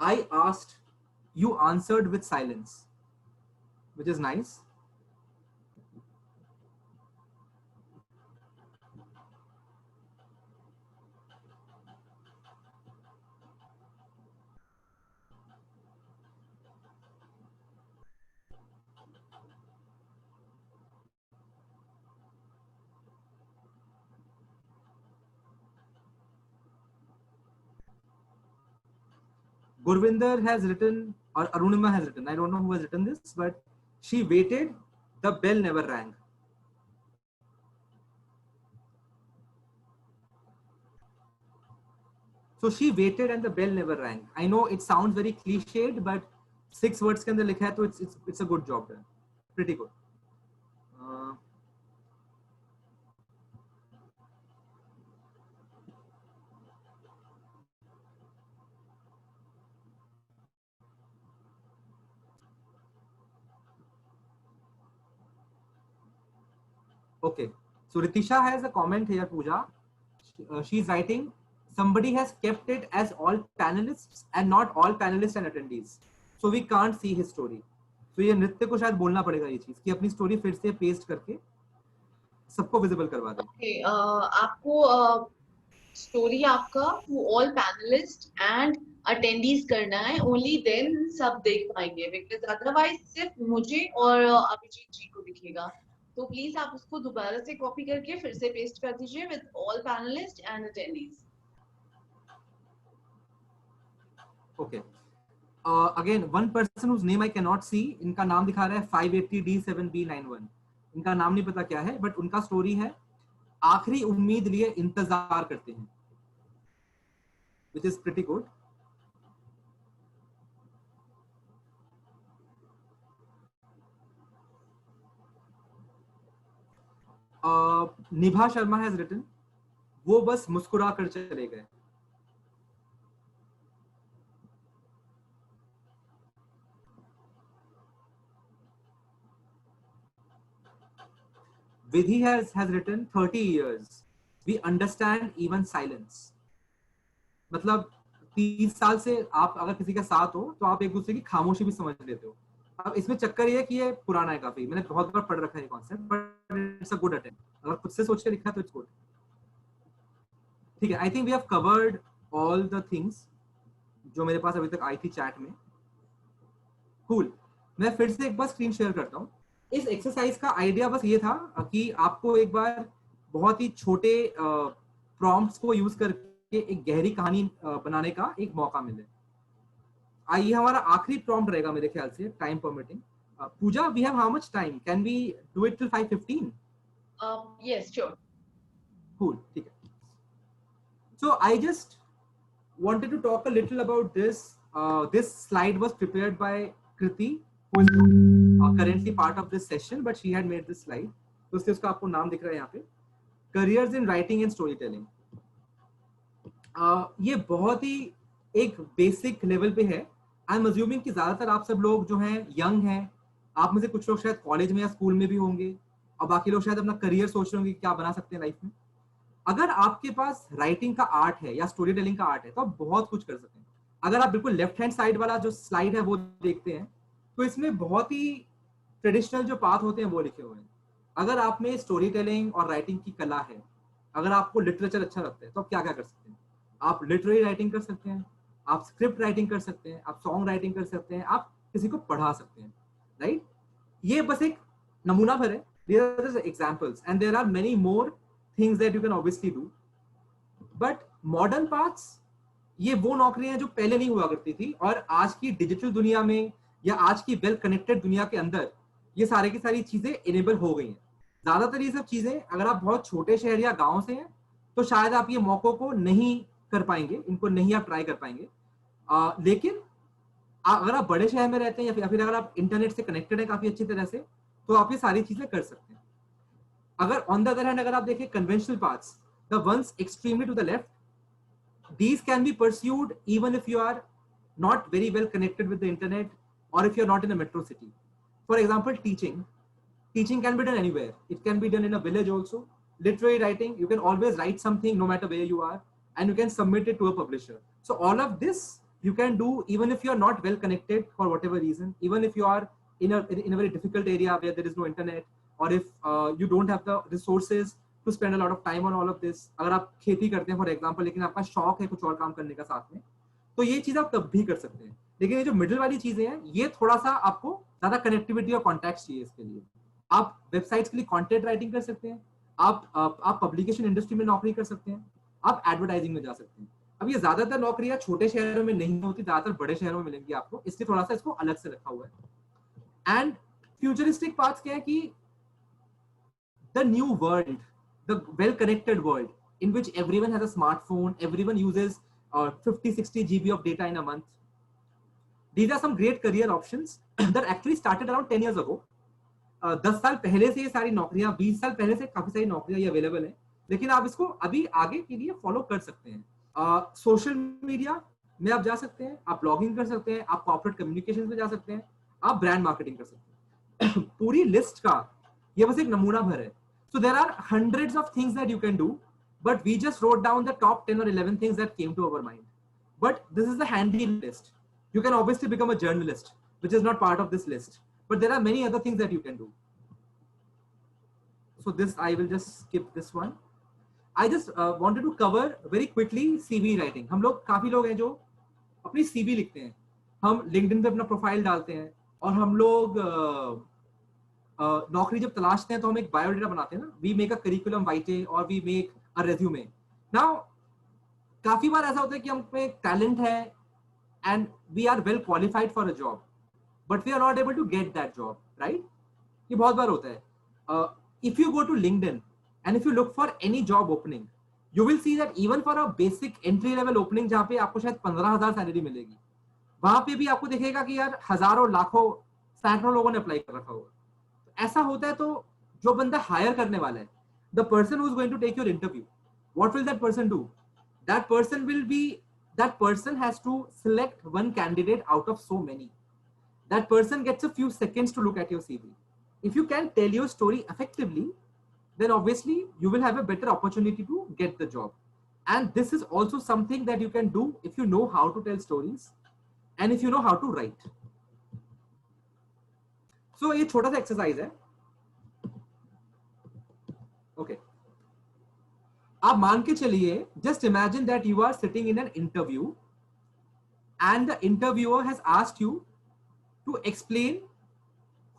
I asked, you answered with silence, which is nice. Gurvinder has written, or Arunima has written, I don't know who has written this, but she waited, the bell never rang. So she waited and the bell never rang. I know it sounds very cliched, but 6 words के अंदर लिखा है, तो it's a good job done. Pretty good. Okay. So Ritisha has a comment here, Pooja. She's writing, somebody has kept it as all panelists and not all panelists and attendees. So we can't see his story. So ये नृत्य को शायद बोलना पड़ेगा ये चीज कि अपनी स्टोरी फिर से पेस्ट करके सबको विजिबल करवा दे. Okay, आपको स्टोरी आपका to all panelists and attendees करना है, only then सब देख पाएंगे, because otherwise सिर्फ मुझे और अभिजीत जी को दिखेगा. तो प्लीज आप उसको दोबारा से कॉपी करके फिर से पेस्ट कर दीजिए with all panelists and attendees. Okay. Again, one person whose name I cannot see, इनका नाम दिखा रहा है 580D7B91. इनका नाम नहीं पता क्या है, बट उनका स्टोरी है आखिरी उम्मीद लिए इंतजार करते हैं, which is pretty good. निभा शर्मा has written, वो बस मुस्कुरा कर चले गए. Vidhi has written 30 years. We understand even silence. मतलब 30 साल से आप अगर किसी के साथ हो तो आप एक दूसरे की खामोशी भी समझ लेते हो. अब इसमें चक्कर ये है कि ये पुराना है काफी, मैंने बहुत बार पढ़ रखा है ये concept, but it's a good attempt. अगर खुद से सोच के लिखा तो इट्स गुड. ठीक है, I think we have covered all the things जो मेरे पास अभी तक आई थी चैट में. कूल. मैं फिर से एक बार स्क्रीन शेयर करता हूँ. इस एक्सरसाइज का आइडिया बस ये था कि आपको एक बार बहुत ही छोटे प्रॉम्प्ट्स को यूज करके एक गहरी कहानी बनाने का एक मौका मिले. ये हमारा आखिरी प्रॉम्प्ट रहेगा मेरे ख्याल से, time permitting. Pooja, we have how much time? Can we do it till 5:15? Yes, sure. Cool. ठीक है. So I just wanted to talk a little about this. This slide was prepared by Kriti, who is currently part of this session, but she had made this slide. तो उससे उसका आपको नाम दिख रहा है यहाँ पे, Careers in Writing and Storytelling. ये बहुत ही एक बेसिक लेवल पे है. आई एम अज्यूमिंग कि ज्यादातर आप सब लोग जो हैं यंग हैं. आप में से कुछ लोग शायद कॉलेज में या स्कूल में भी होंगे, और बाकी लोग शायद अपना करियर सोच रहे होंगे क्या बना सकते हैं लाइफ में. अगर आपके पास राइटिंग का आर्ट है या स्टोरी टेलिंग का आर्ट है तो आप बहुत कुछ कर सकते हैं. अगर आप बिल्कुल लेफ्ट हैंड साइड वाला जो स्लाइड है वो देखते हैं तो इसमें बहुत ही ट्रेडिशनल जो पाथ होते हैं वो लिखे हुए हैं. अगर आप में स्टोरी टेलिंग और राइटिंग की कला है, अगर आपको लिटरेचर अच्छा लगता है, तो आप क्या क्या कर सकते हैं. आप लिटरेरी राइटिंग कर सकते हैं, आप स्क्रिप्ट राइटिंग कर सकते हैं, आप सॉन्ग राइटिंग कर सकते हैं, आप किसी को पढ़ा सकते हैं. राइट. ये बस एक नमूना भर है. There are examples and there are many more things that you can obviously do. But modern paths, ये वो नौकरियां जो पहले नहीं हुआ करती थी, और आज की डिजिटल दुनिया में या आज की वेल कनेक्टेड दुनिया के अंदर ये सारी की सारी चीजें इनेबल हो गई हैं. ज्यादातर ये सब चीजें अगर आप बहुत छोटे शहर या गांव से हैं तो शायद आप ये मौकों को नहीं कर पाएंगे, इनको नहीं आप ट्राई कर पाएंगे. लेकिन अगर आप बड़े शहर में रहते हैं या फिर अगर आप इंटरनेट से कनेक्टेड हैं काफी अच्छी तरह से, तो आप ये सारी चीजें कर सकते हैं. अगर ऑन द अदर हैंड अगर आप देखें conventional paths, the ones extremely to the left, these can be pursued even if you are not very well connected with the internet or if you're not in a metro city. For example, teaching can be done anywhere. It can be done in a village also. Literary writing, you can always write something no matter where you are, and you can submit it to a publisher. So all of this you can do even if you're not well connected for whatever reason, even if you are in a very difficult area where there is no internet, or if you don't have the resources to spend a lot of time on all of this. अगर आप खेती करते हैं for example, लेकिन आपका शौक है कुछ और काम करने का साथ में, तो ये चीज आप तब भी कर सकते हैं. लेकिन ये जो मिडिल वाली चीजें हैं, ये थोड़ा सा आपको ज्यादा कनेक्टिविटी और कॉन्टैक्ट चाहिए इसके लिए. आप वेबसाइट्स के लिए कंटेंट राइटिंग कर सकते हैं, आप पब्लिकेशन इंडस्ट्री में नौकरी कर सकते हैं, आप एडवर्टाइजिंग में जा सकते हैं. अब ये ज्यादातर नौकरियां छोटे शहरों में नहीं होती, ज्यादातर बड़े शहरों में मिलेंगी आपको, इसलिए थोड़ा सा इसको अलग से रखा हुआ है। एंड फ्यूचरिस्टिक पाथ्स क्या है कि the new world, the well connected world in which everyone has a smartphone, everyone uses 50-60 GB of data in a month. These are some great career options that actually started around 10 years ago. 10 साल पहले से ये सारी नौकरियां, 20 साल पहले से काफी सारी नौकरियां ये अवेलेबल है, लेकिन आप इसको अभी आगे के लिए फॉलो कर सकते हैं। सोशल मीडिया में आप जा सकते हैं, आप ब्लॉगिंग कर सकते हैं, आप कॉर्पोरेट कम्युनिकेशन में जा सकते हैं, आप ब्रांड मार्केटिंग कर सकते हैं। पूरी लिस्ट का ये बस एक नमूना भर है। So there are hundreds of things that you can do, but we just wrote down the top 10 or 11 things that came to our mind. But this is the handy list. You can obviously become a journalist, which is not part of this list. But there are many other things that you can do. So this, I will just skip this one. I just wanted to cover very quickly CV writing. हम लोग काफी लोग हैं जो अपनी CV लिखते हैं, हम LinkedIn पे अपना प्रोफाइल डालते हैं, और हम लोग नौकरी जब तलाशते हैं तो हम एक बायोडाटा बनाते हैं ना, we make a curriculum vitae और we make a resume. Now काफी बार ऐसा होता है कि हम पे टैलेंट है and we are well qualified for a job, but we are not able to get that job, right? ये बहुत बार होता है। If you go to LinkedIn and if you look for any job opening, you will see that even for a basic entry level opening जहां पे आपको शायद 15,000 salary मिलेगी, वहां पे भी आपको दिखेगा कि यार हजारों लाखों सैकड़ों लोगों ने अप्लाई कर रखा होगा। ऐसा होता है तो जो बंदा हायर करने वाला है, the person who is going to take your interview, what will that person do? That person will be, that person has to select one candidate out of so many. That person gets a few seconds to look at your CV. If you can tell your story effectively, then obviously you will have a better opportunity to get the job. And this is also something that you can do if you know how to tell stories and if you know how to write. So ये छोटा सा exercise है. Okay. आप मान के चलिए, just imagine that you are sitting in an interview and the interviewer has asked you to explain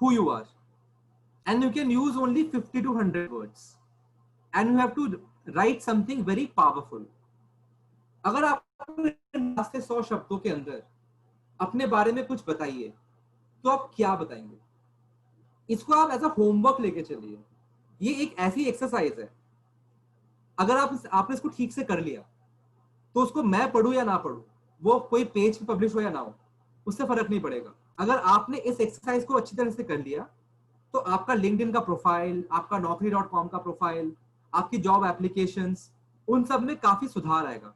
who you are, and you can use only 50 to 100 words, and you have to write something very powerful. अगर आपको 100 शब्दों के अंदर अपने बारे में कुछ बताइए, तो आप क्या बताएंगे? इसको आप एज अ होमवर्क लेके चलिए. ये एक ऐसी एक्सरसाइज है, अगर आपने इसको ठीक से कर लिया, तो उसको मैं पढ़ूं या ना पढ़ूं, वो कोई पेज पे पब्लिश हो या ना हो, उससे फर्क नहीं पड़ेगा. अगर आपने इस एक्सरसाइज को अच्छी तरह से कर लिया, तो आपका लिंक्डइन का प्रोफाइल, आपका naukri.com का प्रोफाइल, आपकी जॉब एप्लीकेशंस, उन सब में काफी सुधार आएगा.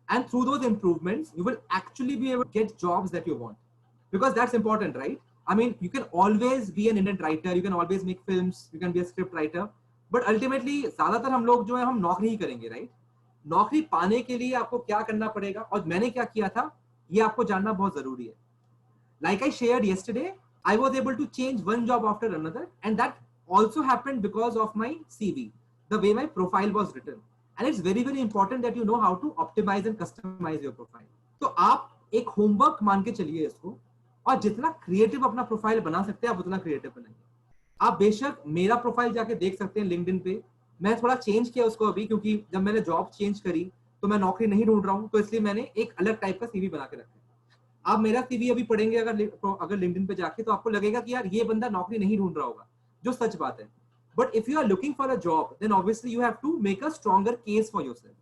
And through those improvements, you will actually be able to get jobs that you want, because that's important, right? I mean, you can always be an independent writer, you can always make films, you can be a script writer, but ultimately ज्यादातर हम लोग जो है हम नौकरी ही करेंगे, right? नौकरी पाने के लिए आपको क्या करना पड़ेगा और मैंने क्या किया था, ये आपको जानना बहुत जरूरी है. Like I shared yesterday, I was able to change one job after another, and that also happened because of my CV, the way my profile was written. And it's very very important that you know how to optimize and customize your profile. तो आप एक homework मान के चलिए इसको, और जितना creative अपना प्रोफाइल बना सकते हैं आप उतना क्रिएटिव बनाइए. आप बेशक मेरा प्रोफाइल जाके देख सकते हैं लिंक्डइन पे, मैं थोड़ा चेंज किया उसको अभी, क्योंकि जब मैंने जॉब चेंज करी तो मैं नौकरी नहीं ढूंढ रहा हूँ, तो इसलिए मैंने एक अलग टाइप का सीवी बना के रखा है. आप मेरा सीवी अभी पढ़ेंगे अगर लिंक्डइन पे जाके, तो आपको लगेगा कि यार ये बंदा नौकरी नहीं ढूंढ रहा होगा, जो सच बात है. But if you are looking for a job, then obviously you have to make a stronger case for yourself.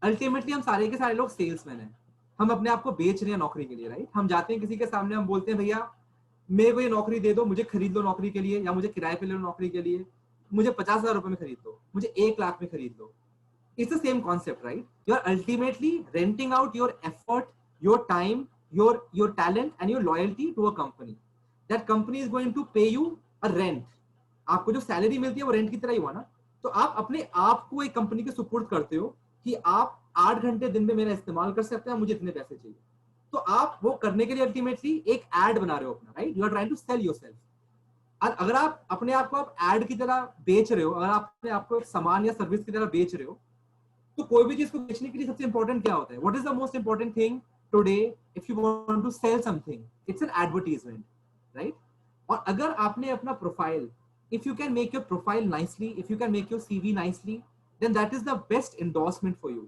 Ultimately हम सारे के सारे लोग सेल्समैन हैं, हम अपने आप को बेच रहे हैं नौकरी के लिए, राइट? हम जाते हैं किसी के सामने, हम बोलते हैं भैया मेरे को ये नौकरी दे दो, मुझे खरीद लो नौकरी के लिए, या मुझे किराए पे ले लो नौकरी के लिए, मुझे 50,000 रुपए में खरीद दो, मुझे 1 लाख में खरीद लो. It's the same concept, right? You are ultimately renting out your effort, your time, your talent and your loyalty to a company. That company is going to pay you a rent. आपको जो salary मिलती है वो rent की तरह ही हुआ ना. तो आप अपने आप को एक कंपनी के सुपुर्द करते हो कि आप 8 घंटे दिन में मेरा इस्तेमाल कर सकते हैं, मुझे इतने पैसे चाहिए. तो आप वो करने के लिए अल्टीमेटली एक एड बना रहे हो अपना, right? You are trying to sell yourself. अगर आप अपने आप को आप एड की तरह बेच रहे हो, अगर आप अपने आप को सामान या सर्विस की तरह बेच रहे हो, तो कोई भी चीज को बेचने के लिए सबसे इंपॉर्टेंट क्या होता है? What is the most important thing today if you want to sell something? It's an advertisement, right? और अगर आपने अपना profile, if you can make your profile nicely, if you can make your CV nicely, then that is the best endorsement for you.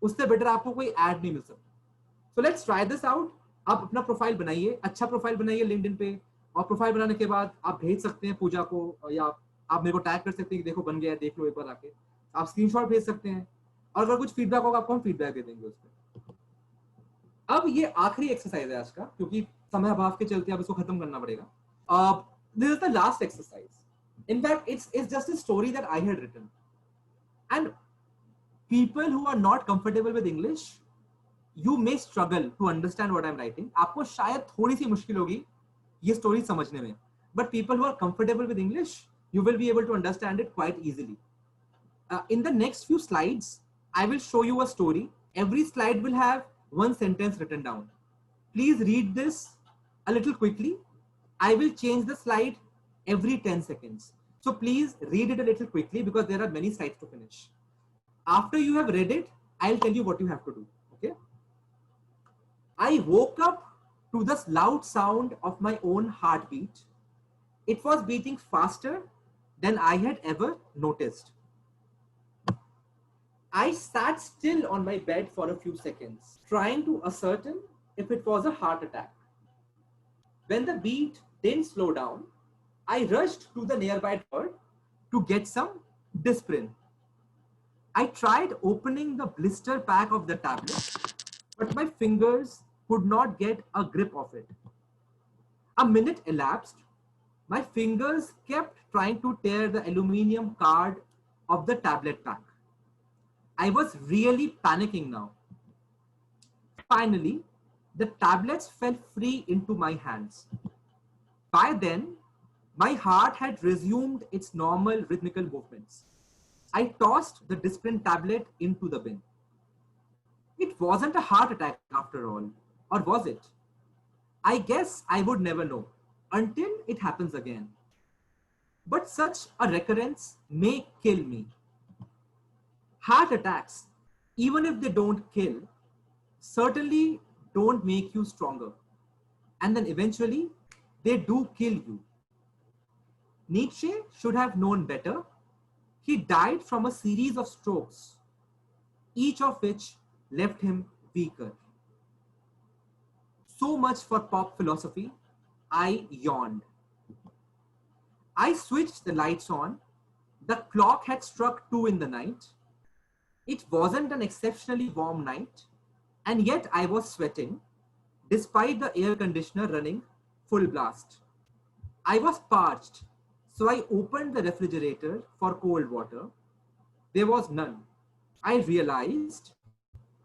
उससे better आपको कोई ad नहीं मिल सकता. So let's try this out. आप अपना प्रोफाइल बनाइए, अच्छा प्रोफाइल बनाइए लिंक्डइन पे, और प्रोफाइल बनाने के बाद आप भेज सकते हैं पूजा को, या आप मेरे को टैग कर सकते हैं कि देखो बन गया है, देख लो एक बार आके. आप स्क्रीनशॉट भेज सकते हैं, और अगर कुछ फीडबैक होगा आपको हम फीडबैक दे देंगे उस पर. अब ये आखिरी एक्सरसाइज है आज का, क्योंकि समय अभाव के चलते अब इसको खत्म करना पड़ेगा. This is the last exercise. In fact, it's just a story that I had written. And people who are not comfortable with English, you may struggle to understand what I'm writing. आपको शायद थोड़ी सी मुश्किल होगी ये story समझने में. But people who are comfortable with English, you will be able to understand it quite easily. In the next few slides, I will show you a story. Every slide will have one sentence written down. Please read this a little quickly. I will change the slide every 10 seconds. So please read it a little quickly because there are many slides to finish. After you have read it, I'll tell you what you have to do. Okay. I woke up to the loud sound of my own heartbeat. It was beating faster than I had ever noticed. I sat still on my bed for a few seconds, trying to ascertain if it was a heart attack. When the beat didn't slow down, I rushed to the nearby drawer to get some Disprin. I tried opening the blister pack of the tablet, but my fingers could not get a grip of it. A minute elapsed. My fingers kept trying to tear the aluminium card of the tablet pack. I was really panicking now. Finally, the tablets fell free into my hands. By then, my heart had resumed its normal rhythmical movements. I tossed the Disprin tablet into the bin. It wasn't a heart attack after all, or was it? I guess I would never know until it happens again. But such a recurrence may kill me. Heart attacks, even if they don't kill, certainly don't make you stronger. And then eventually, they do kill you. Nietzsche should have known better. He died from a series of strokes, each of which left him weaker. So much for pop philosophy. I yawned. I switched the lights on. The clock had struck 2 in the night. It wasn't an exceptionally warm night, and yet I was sweating, despite the air conditioner running full blast. I was parched, so I opened the refrigerator for cold water. There was none. I realized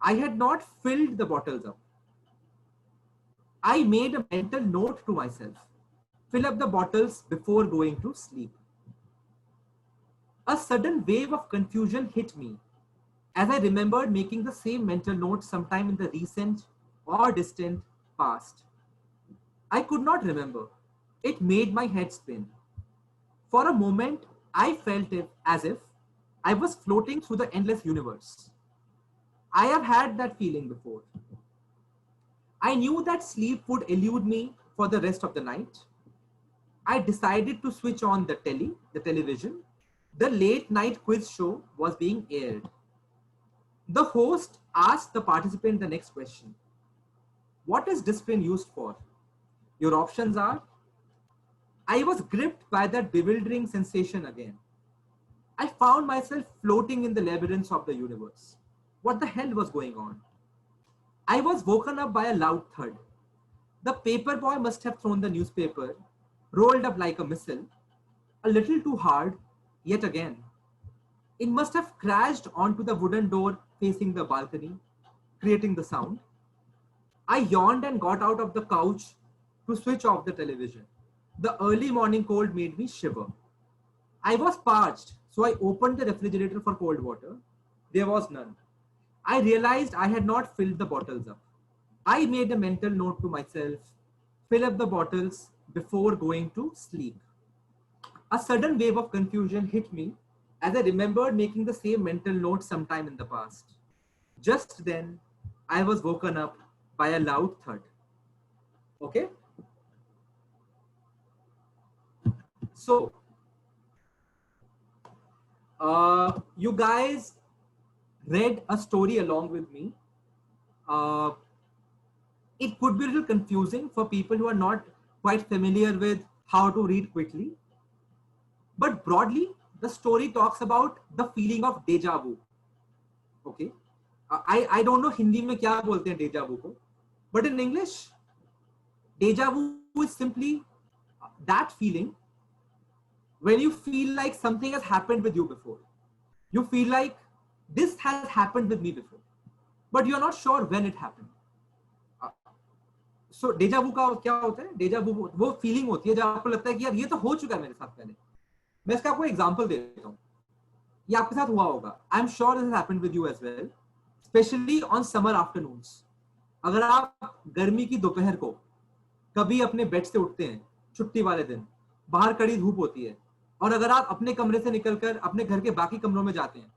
I had not filled the bottles up. I made a mental note to myself: fill up the bottles before going to sleep. A sudden wave of confusion hit me as I remembered making the same mental note sometime in the recent or distant past. I could not remember. It made my head spin. For a moment, I felt it as if I was floating through the endless universe. I have had that feeling before. I knew that sleep would elude me for the rest of the night. I decided to switch on the television. The late night quiz show was being aired. The host asked the participant the next question: what is Disprin used for? Your options are. I was gripped by that bewildering sensation again. I found myself floating in the labyrinths of the universe. What the hell was going on? I was woken up by a loud thud. The paper boy must have thrown the newspaper, rolled up like a missile, a little too hard, yet again. It must have crashed onto the wooden door facing the balcony, creating the sound. I yawned and got out of the couch to switch off the television. The early morning cold made me shiver. I was parched, so I opened the refrigerator for cold water. There was none. I realized I had not filled the bottles up. I made a mental note to myself: fill up the bottles before going to sleep. A sudden wave of confusion hit me as I remembered making the same mental note sometime in the past. Just then, I was woken up by a loud thud. Okay? So, you guys read a story along with me, it could be a little confusing for people who are not quite familiar with how to read quickly. But broadly, the story talks about the feeling of deja vu. Okay, I don't know Hindi में क्या बोलते हैं deja vu को, but in English, deja vu is simply that feeling when you feel like something has happened with you before. You feel like this has happened with me before, but you're not sure when it happened. So deja vu का क्या होता है? Deja vu वो feeling होती है जब आपको लगता है कि यार ये तो हो चुका है मेरे साथ पहले. मैं इसका आपको एग्जांपल देता हूँ. ये आपके साथ हुआ होगा. I'm sure this has happened with you as well, especially on summer afternoons. अगर आप गर्मी की दोपहर को कभी अपने बेड से उठते हैं छुट्टी वाले दिन, बाहर कड़ी धूप होती है, और अगर आप अपने कमरे से निकलकर अपने घर के बाकी कमरों में जाते हैं,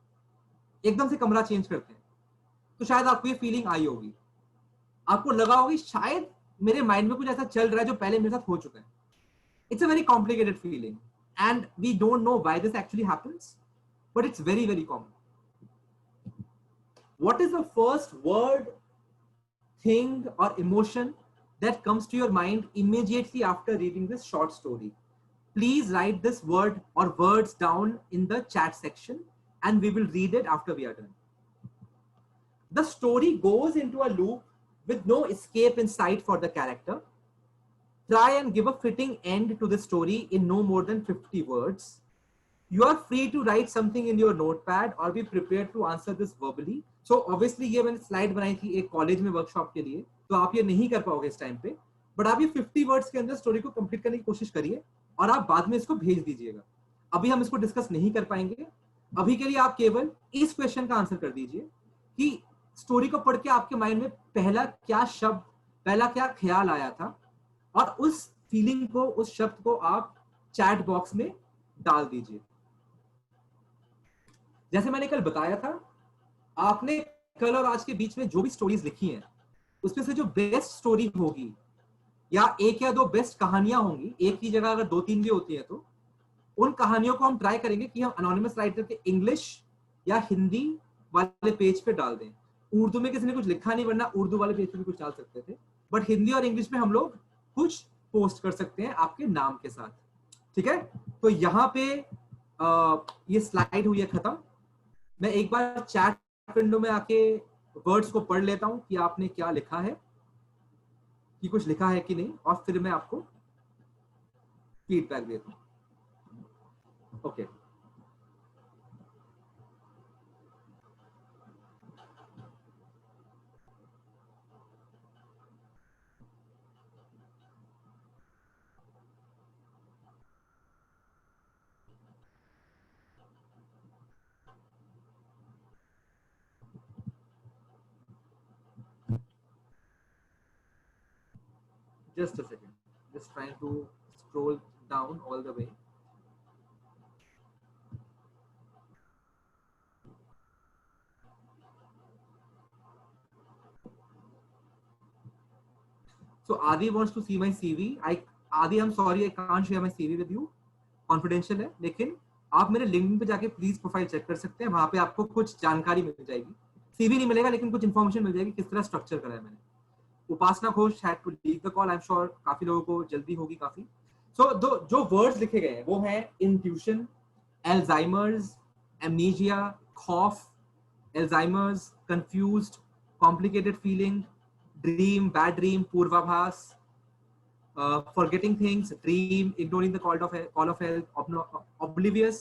एकदम से कमरा चेंज करते हैं, तो शायद आपको ये फीलिंग आई होगी. आपको लगा होगी शायद मेरे माइंड में कुछ ऐसा चल रहा है जो पहले मेरे साथ हो चुका है. It's a very complicated feeling and we don't know why this actually happens, but it's very, very common. What is the first word, thing or emotion that comes to your mind immediately after reading this short story? Please write this word or words down in the chat section and we will read it after we are done. The story goes into a loop with no escape in sight for the character. Try and give a fitting end to the story in no more than 50 words. You are free to write something in your notepad or be prepared to answer this verbally. So obviously ये मैंने slide बनाई थी एक college में workshop के लिए, तो आप ये नहीं कर पाओगे इस टाइम पे, बट आप ये 50 वर्ड्स के अंदर स्टोरी को कंप्लीट करने की कोशिश करिए और आप बाद में इसको भेज दीजिएगा. अभी हम इसको डिस्कस नहीं कर पाएंगे. अभी के लिए आप केवल इस क्वेश्चन का आंसर कर दीजिए कि स्टोरी को पढ़ के आपके माइंड में पहला क्या शब्द, पहला क्या ख्याल आया था, और उस फीलिंग को, उस शब्द को आप चैट बॉक्स में डाल दीजिए. जैसे मैंने कल बताया था, आपने कल और आज के बीच में जो भी स्टोरीज लिखी हैं, उसमें से जो बेस्ट स्टोरी होगी या एक या दो बेस्ट कहानियां होंगी, एक की जगह अगर दो तीन भी होती है, तो उन कहानियों को हम ट्राई करेंगे कि हम एनोनिमस राइटर के इंग्लिश या हिंदी वाले पेज पे डाल दें. उर्दू में किसी ने कुछ लिखा नहीं, वरना उर्दू वाले पेज पे भी कुछ डाल सकते थे, बट हिंदी और इंग्लिश में हम लोग कुछ पोस्ट कर सकते हैं आपके नाम के साथ. ठीक है, तो यहाँ पे ये स्लाइड हुई है खत्म. मैं एक बार चैट विंडो में आके वर्ड्स को पढ़ लेता हूं कि आपने क्या लिखा है, कि कुछ लिखा है कि नहीं, और फिर मैं आपको फीडबैक देता हूं. Okay, just a second, just trying to scroll down all the way. So Adi wants to see my CV. Adi, I'm sorry, I can't share my CV with you. Confidential है, लेकिन आप मेरे LinkedIn पे जाके please profile check कर सकते हैं. वहां पे आपको कुछ जानकारी मिल जाएगी. सीवी नहीं मिलेगा, लेकिन कुछ इन्फॉर्मेशन मिल जाएगी किस तरह स्ट्रक्चर करा है मैंने. Upasana Ghosh had to leave the call. I am sure काफी लोगों को जल्दी होगी काफी. सो जो वर्ड्स लिखे गए हैं वो है इंट्यूशन, एल्जाइमर्स, एमनीजिया, खौफ, Alzheimer's, confused, complicated feeling, dream, bad dream, पूर्वाभास, forgetting things, dream, ignoring the call of help, oblivious,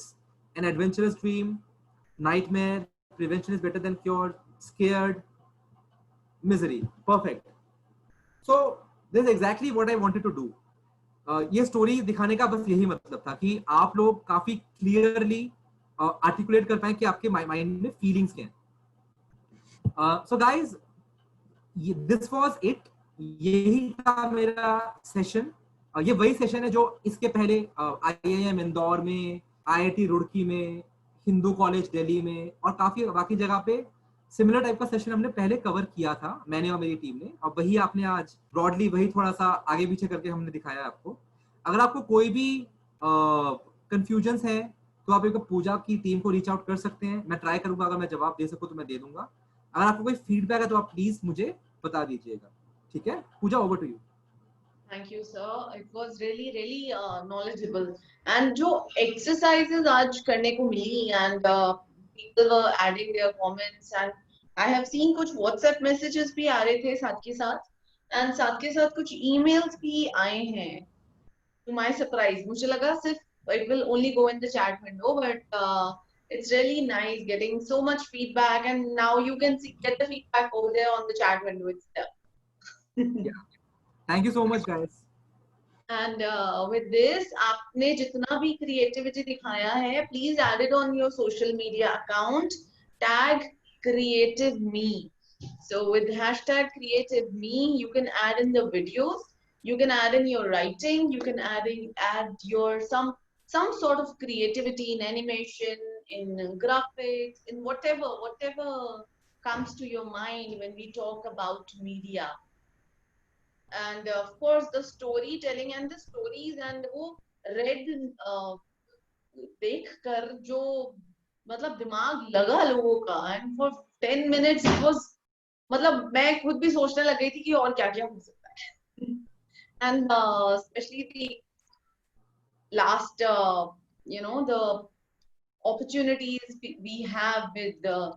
an adventurous dream, nightmare, prevention is better than cure, scared, misery. Perfect. So this is exactly what I wanted to do. ये story दिखाने का बस यही मतलब था कि आप लोग काफी क्लियरली आर्टिकुलेट कर पाए कि आपके माइंड में फीलिंग्स क्या हैं. So guys, this was it. यही था मेरा सेशन. ये वही सेशन है जो इसके पहले IIM इंदौर में, IIT रुड़की में, हिंदू कॉलेज दिल्ली में और काफी बाकी जगह पे सिमिलर टाइप का सेशन हमने पहले कवर किया था, मैंने और मेरी टीम ने. और वही आपने आज ब्रॉडली वही थोड़ा सा आगे पीछे करके हमने दिखाया आपको. अगर आपको कोई भी कंफ्यूजन्स है, तो आप एक पूजा की टीम को रीच आउट कर सकते हैं. मैं ट्राई करूंगा, अगर मैं जवाब दे सकूं तो मैं दे दूंगा. अगर आपको कोई फीडबैक है तो आप प्लीज मुझे बता दीजिएगा. ठीक है Pooja, over to you. Thank you, sir. It was really, really knowledgeable. And जो exercises आज करने को मिली and people were adding their comments and I have seen कुछ WhatsApp messages भी आ रहे थे साथ के साथ and साथ के साथ कुछ emails भी आए हैं. To my surprise, मुझे लगा सिर्फ it will only go in the chat window, but it's really nice getting so much feedback and now you can see, get the feedback over there on the chat window itself. Yeah. Thank you so much, guys. And with this, आपने जितना भी creativity दिखाया है, please add it on your social media account. Tag creative me. So with hashtag creative me, you can add in the videos, you can add in your writing, you can add your some sort of creativity in animation, in graphics, in whatever comes to your mind when we talk about media. And of course the storytelling and the stories and वो read देख कर जो मतलब दिमाग लगा लोगों का and for 10 minutes it was मतलब मैं खुद भी सोचने लग गई थी कि और क्या क्या हो सकता है. And especially the last the opportunities we have with the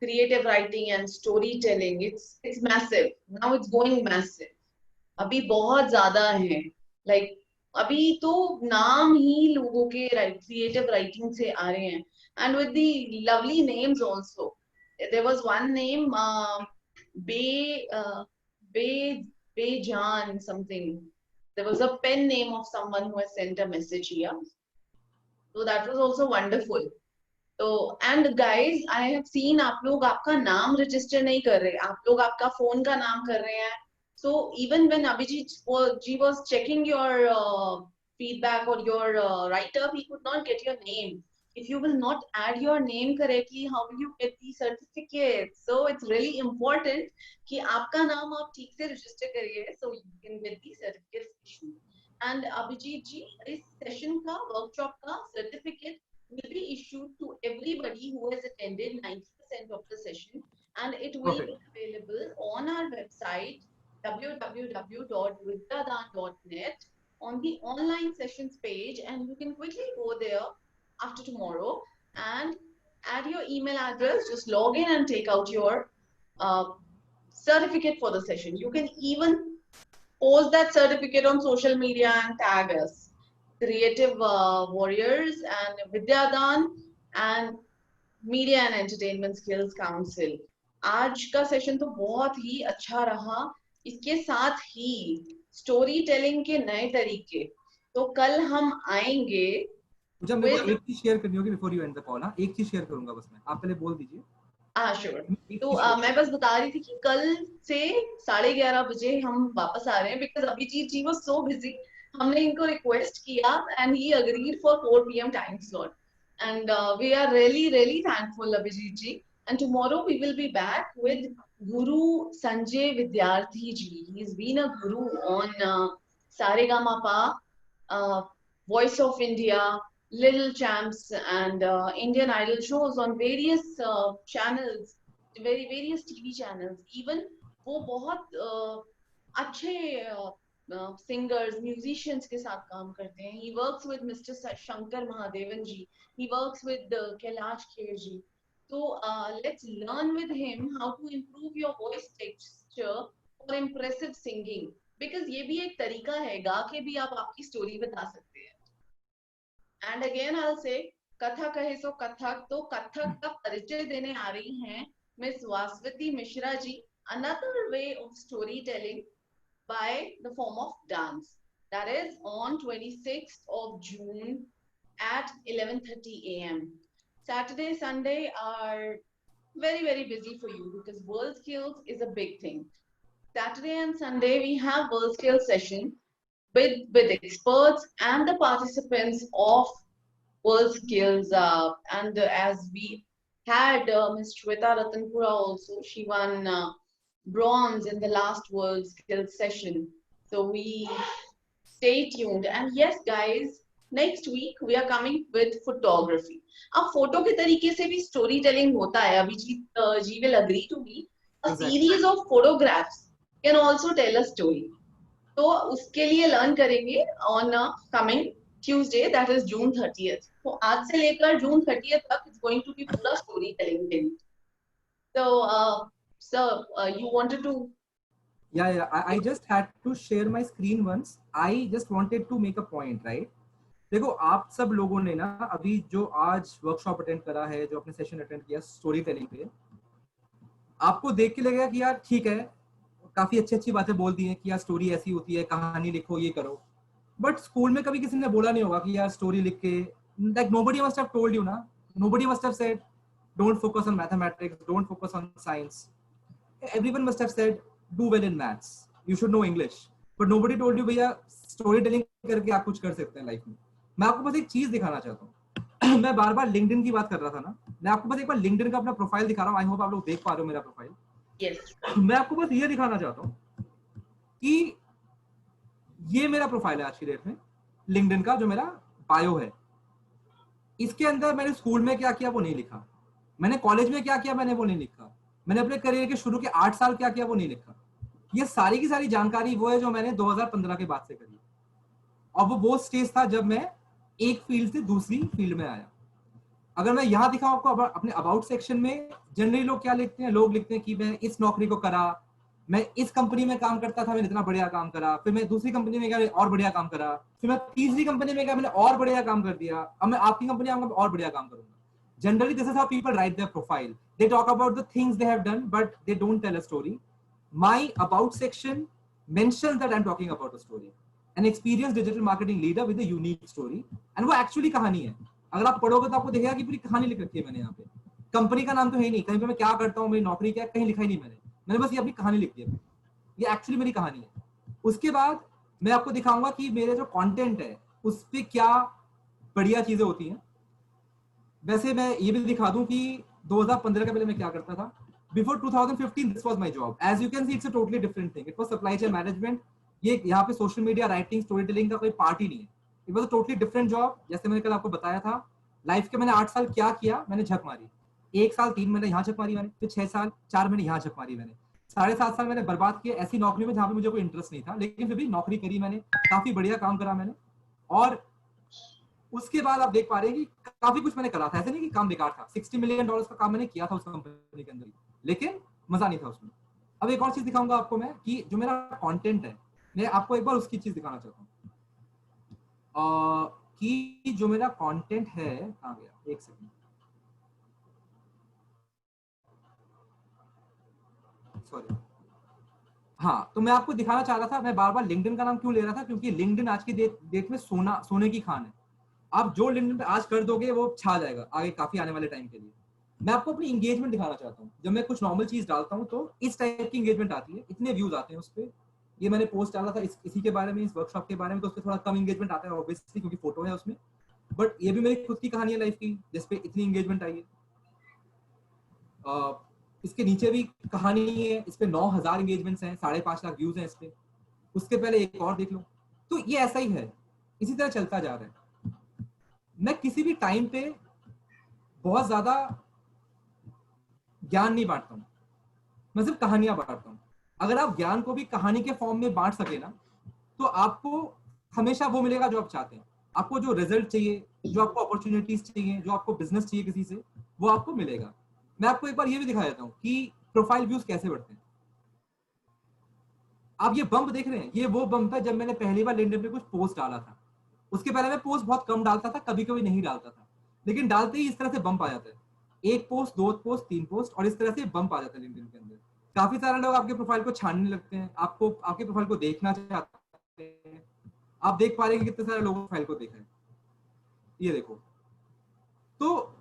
creative writing and storytelling, it's massive. Now it's going massive. अभी बहुत ज्यादा है. Like अभी तो नाम ही लोगों के creative writing से आ रहे हैं. And with the lovely names also. There was one name, Be Be Bejan something. There was a pen name of someone who has sent a message here. So that was also wonderful. तो and guys I have seen आप लोग आपका नाम register नहीं कर रहे, आप लोग आपका फोन का नाम कर रहे हैं. So even when Abhijit ji was checking your feedback or your write-up, he could not get your name. If you will not add your name correctly, how will you get the certificate? So it's really important कि आपका नाम आप ठीक से register करिए so you can get the certificate issued. And Abhijit जी, इस session का workshop का certificate will be issued to everybody who has attended 90% of the session, and it will be available on our website www.vidyadan.net on the online sessions page, and you can quickly go there after tomorrow and add your email address, just log in and take out your certificate for the session. You can even post that certificate on social media and tag us, Creative Warriors and Vidyadan and Media and Entertainment Skills Council. आज का session तो बहुत ही अच्छा रहा. इसके साथ ही story telling के नए तरीके तो कल हम आएंगे. मुझे एक चीज शेयर करनी होगी before you and the call. एक चीज शेयर करूंगा बस मैं, आप पहले बोल दीजिए. हाँ श्योर. तो मैं बस बता रही थी कि कल से 11:30 बजे हम वापस आ रहे हैं because Abhijit ji was so busy. हमने इनको रिक्वेस्ट किया and he agreed for 4 p.m. time slot, and we are really thankful Abhijit ji. And tomorrow we will be back with Guru Sanjay Vidyarthi ji. He's been a guru on Saregama, Voice of India, Little Champs and Indian Idol shows on various channels, various TV channels. Even वो बहुत अच्छे singers, musicians के साथ काम करते हैं. He works with Mr. Shankar Mahadevan ji. He works with Kailash Kher ji. So let's learn with him how to improve your voice texture for impressive singing. Because ये भी एक तरीका है, गा के भी आप आपकी स्टोरी बता सकते हैं. And again I'll say, कथा कहे सो कथक, तो कथक का परिचय देने आ रही हैं Miss Vaswati Mishra ji. Another way of storytelling by the form of dance. That is on 26th of June at 11:30 a.m. Saturday, Sunday are very busy for you because World Skills is a big thing. Saturday and Sunday we have World Skills session with experts and the participants of World Skills. And as we had Ms. Shweta Ratanpura also, she won bronze in the last World Skills session. So we stay tuned. And yes, guys, next week we are coming with photography. अब photo के तरीके से भी story telling होता है. Abhijit ji will agree to me. Uh Exactly. Series of photographs can also tell a story. तो उसके लिए लर्न करेंगे on coming Tuesday, that is June 30th. तो आज से लेकर जून 30th तक इट्स गोइंग टू बी पूरा स्टोरी टेलिंग दिन. तो sir you wanted to. Yeah, I just had to share my screen once. I just wanted to make a point, right? देखो आप सब लोगों ने ना अभी जो आज वर्कशॉप अटेंड करा है, जो अपने सेशन अटेंड किया स्टोरी टेलिंग पे, आपको देख के लगेगा कि यार ठीक है, काफी अच्छी अच्छी बातें बोल दी हैं कि यार स्टोरी ऐसी होती है, कहानी लिखो, ये करो. बट स्कूल में कभी किसी ने बोला नहीं होगा कि यार स्टोरी लिख के, like nobody must have told you ना, nobody must have said don't focus on mathematics, don't focus on science. Everyone must have said do well in maths, you should know English, but nobody told you भैया story telling करके आप कुछ कर सकते हैं life में. मैं आपको बस एक चीज दिखाना चाहता हूँ. मैं बार बार लिंक्डइन की बात कर रहा था ना, मैं आपको बस एक बार लिंक्डइन का अपना प्रोफाइल दिखा रहा हूँ. आई होप आप लोग देख पा रहे हो मेरा प्रोफाइल. यस. मैं आपको बस ये दिखाना चाहता हूँ कि ये मेरा प्रोफाइल है आज की डेट में लिंक्डइन का, जो मेरा बायो है. इसके अंदर मैंने स्कूल में क्या किया वो नहीं लिखा, मैंने कॉलेज में क्या किया मैंने वो नहीं लिखा, मैंने अपने करियर के शुरू के 8 साल क्या किया वो नहीं लिखा. ये सारी की सारी जानकारी वो है जो मैंने 2015 के बाद से करी. और वो स्टेज था जब मैं एक फील्ड से दूसरी फील्ड में आया. अगर मैं यहाँ दिखाऊं आपको अपने अबाउट सेक्शन में, जनरली लोग क्या लिखते हैं, लोग लिखते हैं कि मैं इस नौकरी को करा, मैं इस कंपनी में काम करता था, मैंने इतना बढ़िया काम करा, फिर मैं दूसरी कंपनी में गया और बढ़िया काम करा, फिर मैं तीसरी कंपनी में गया मैंने और बढ़िया काम कर दिया, अब मैं आपकी कंपनी आऊंगा और बढ़िया काम करूंगा. Generally, this is how people write their profile. They talk about the things they have done, but they don't tell a story. My about section mentions that I'm talking about a story. An experienced digital marketing leader with a unique story. And वो actually कहानी है. अगर आप पढ़ोगे तो आपको दिखेगा कि पूरी कहानी लिख रखी है मैंने यहाँ पे. कंपनी का नाम तो है नहीं, कहीं पे मैं क्या करता हूँ, मेरी नौकरी क्या है, कहीं लिखा ही नहीं मैंने बस ये अपनी कहानी लिखी है. ये एक्चुअली मेरी कहानी है. उसके बाद मैं आपको दिखाऊंगा कि मेरे जो कंटेंट है उस पर क्या बढ़िया चीजें होती हैं. वैसे मैं ये भी दिखा दूं कि 2015 के पहले मैं क्या करता था. Before 2015 this was my job. As you can see it's a totally different thing. It was supply chain management. ये यहाँ पे social media, writing, story telling का कोई पार्ट ही नहीं है. It was a totally different job. जैसे मैंने कल आपको बताया था, लाइफ के मैंने 8 साल क्या किया, मैंने झक मारी. 1 साल 3 महीने यहाँ झक मारी मैंने, फिर 6 साल 4 महीने यहाँ झक मारी मैंने. 7.5 साल मैंने बर्बाद किए ऐसी नौकरी में जहाँ पे मुझे कोई इंटरेस्ट नहीं था, लेकिन फिर भी नौकरी करी मैंने, काफी बढ़िया काम करा मैंने. और उसके बाद आप देख पा रहे हैं कि काफी कुछ मैंने करा था. ऐसे नहीं कि काम बेकार था. $60 मिलियन का काम मैंने किया था उस कंपनी के अंदर, लेकिन मजा नहीं था उसमें. अब एक और चीज दिखाऊंगा आपको मैं कि जो मेरा कंटेंट है, मैं आपको एक बार उसकी चीज दिखाना चाहता हूँ कि जो मेरा कंटेंट है कहाँ गया, एक सेकंड, सॉरी. हाँ, तो मैं आपको दिखाना चाह रहा था, मैं बार बार लिंक्डइन का नाम क्यों ले रहा था, क्योंकि लिंक्डइन आज की डेट में सोने की खान है. आप जो लिंक्डइन पे आज कर दोगे वो छा जाएगा आगे काफी आने वाले टाइम के लिए. मैं आपको अपनी एंगेजमेंट दिखाना चाहता हूँ. जब मैं कुछ नॉर्मल चीज डालता हूँ तो इस टाइप की एंगेजमेंट आती है, इतने व्यूज आते हैं उस पर. ये मैंने पोस्ट डाला था इसी के बारे में, इस वर्कशॉप के बारे में, तो उस पर थोड़ा कम एंगेजमेंट आता है ऑब्वियसली क्योंकि फोटो है उसमें. बट ये भी मेरी खुद की कहानी है लाइफ की जिसपे इतनी एंगेजमेंट आई है. इसके नीचे भी कहानी है, इस पे 9,000 एंगेजमेंट्स हैं, 5.5 लाख व्यूज हैं इस पे. उसके पहले एक और देख लो. तो ये ऐसा ही है, इसी तरह चलता जा रहा है. मैं किसी भी टाइम पे बहुत ज्यादा ज्ञान नहीं बांटता हूँ, मैं सिर्फ कहानियां बांटता हूँ. अगर आप ज्ञान को भी कहानी के फॉर्म में बांट सके ना, तो आपको हमेशा वो मिलेगा जो आप चाहते हैं. आपको जो रिजल्ट चाहिए, जो आपको अपॉर्चुनिटीज चाहिए, जो आपको बिजनेस चाहिए किसी से, वो आपको मिलेगा. मैं आपको एक बार ये भी दिखा देता हूँ कि प्रोफाइल व्यूज कैसे बढ़ते हैं. आप ये बम्प देख रहे हैं, ये वो बम्प था जब मैंने पहली बार लिंक्डइन पे कुछ पोस्ट डाला था. उसके पहले मैं पोस्ट बहुत कम डालता था, कभी कभी नहीं डालता था, लेकिन डालते ही इस तरह से बम्प आ जाता है. 1 पोस्ट, 2 पोस्ट, 3 पोस्ट, और इस तरह से बम्प आ जाता है लिंक्डइन के अंदर. काफी सारे लोग आपके प्रोफाइल को छानने लगते हैं, आपको आपके प्रोफाइल को देखना चाहते हैं. आप देख पा रहे हैं कि कितने सारे लोगों प्रोफाइल को देखा है. ये देखो, तो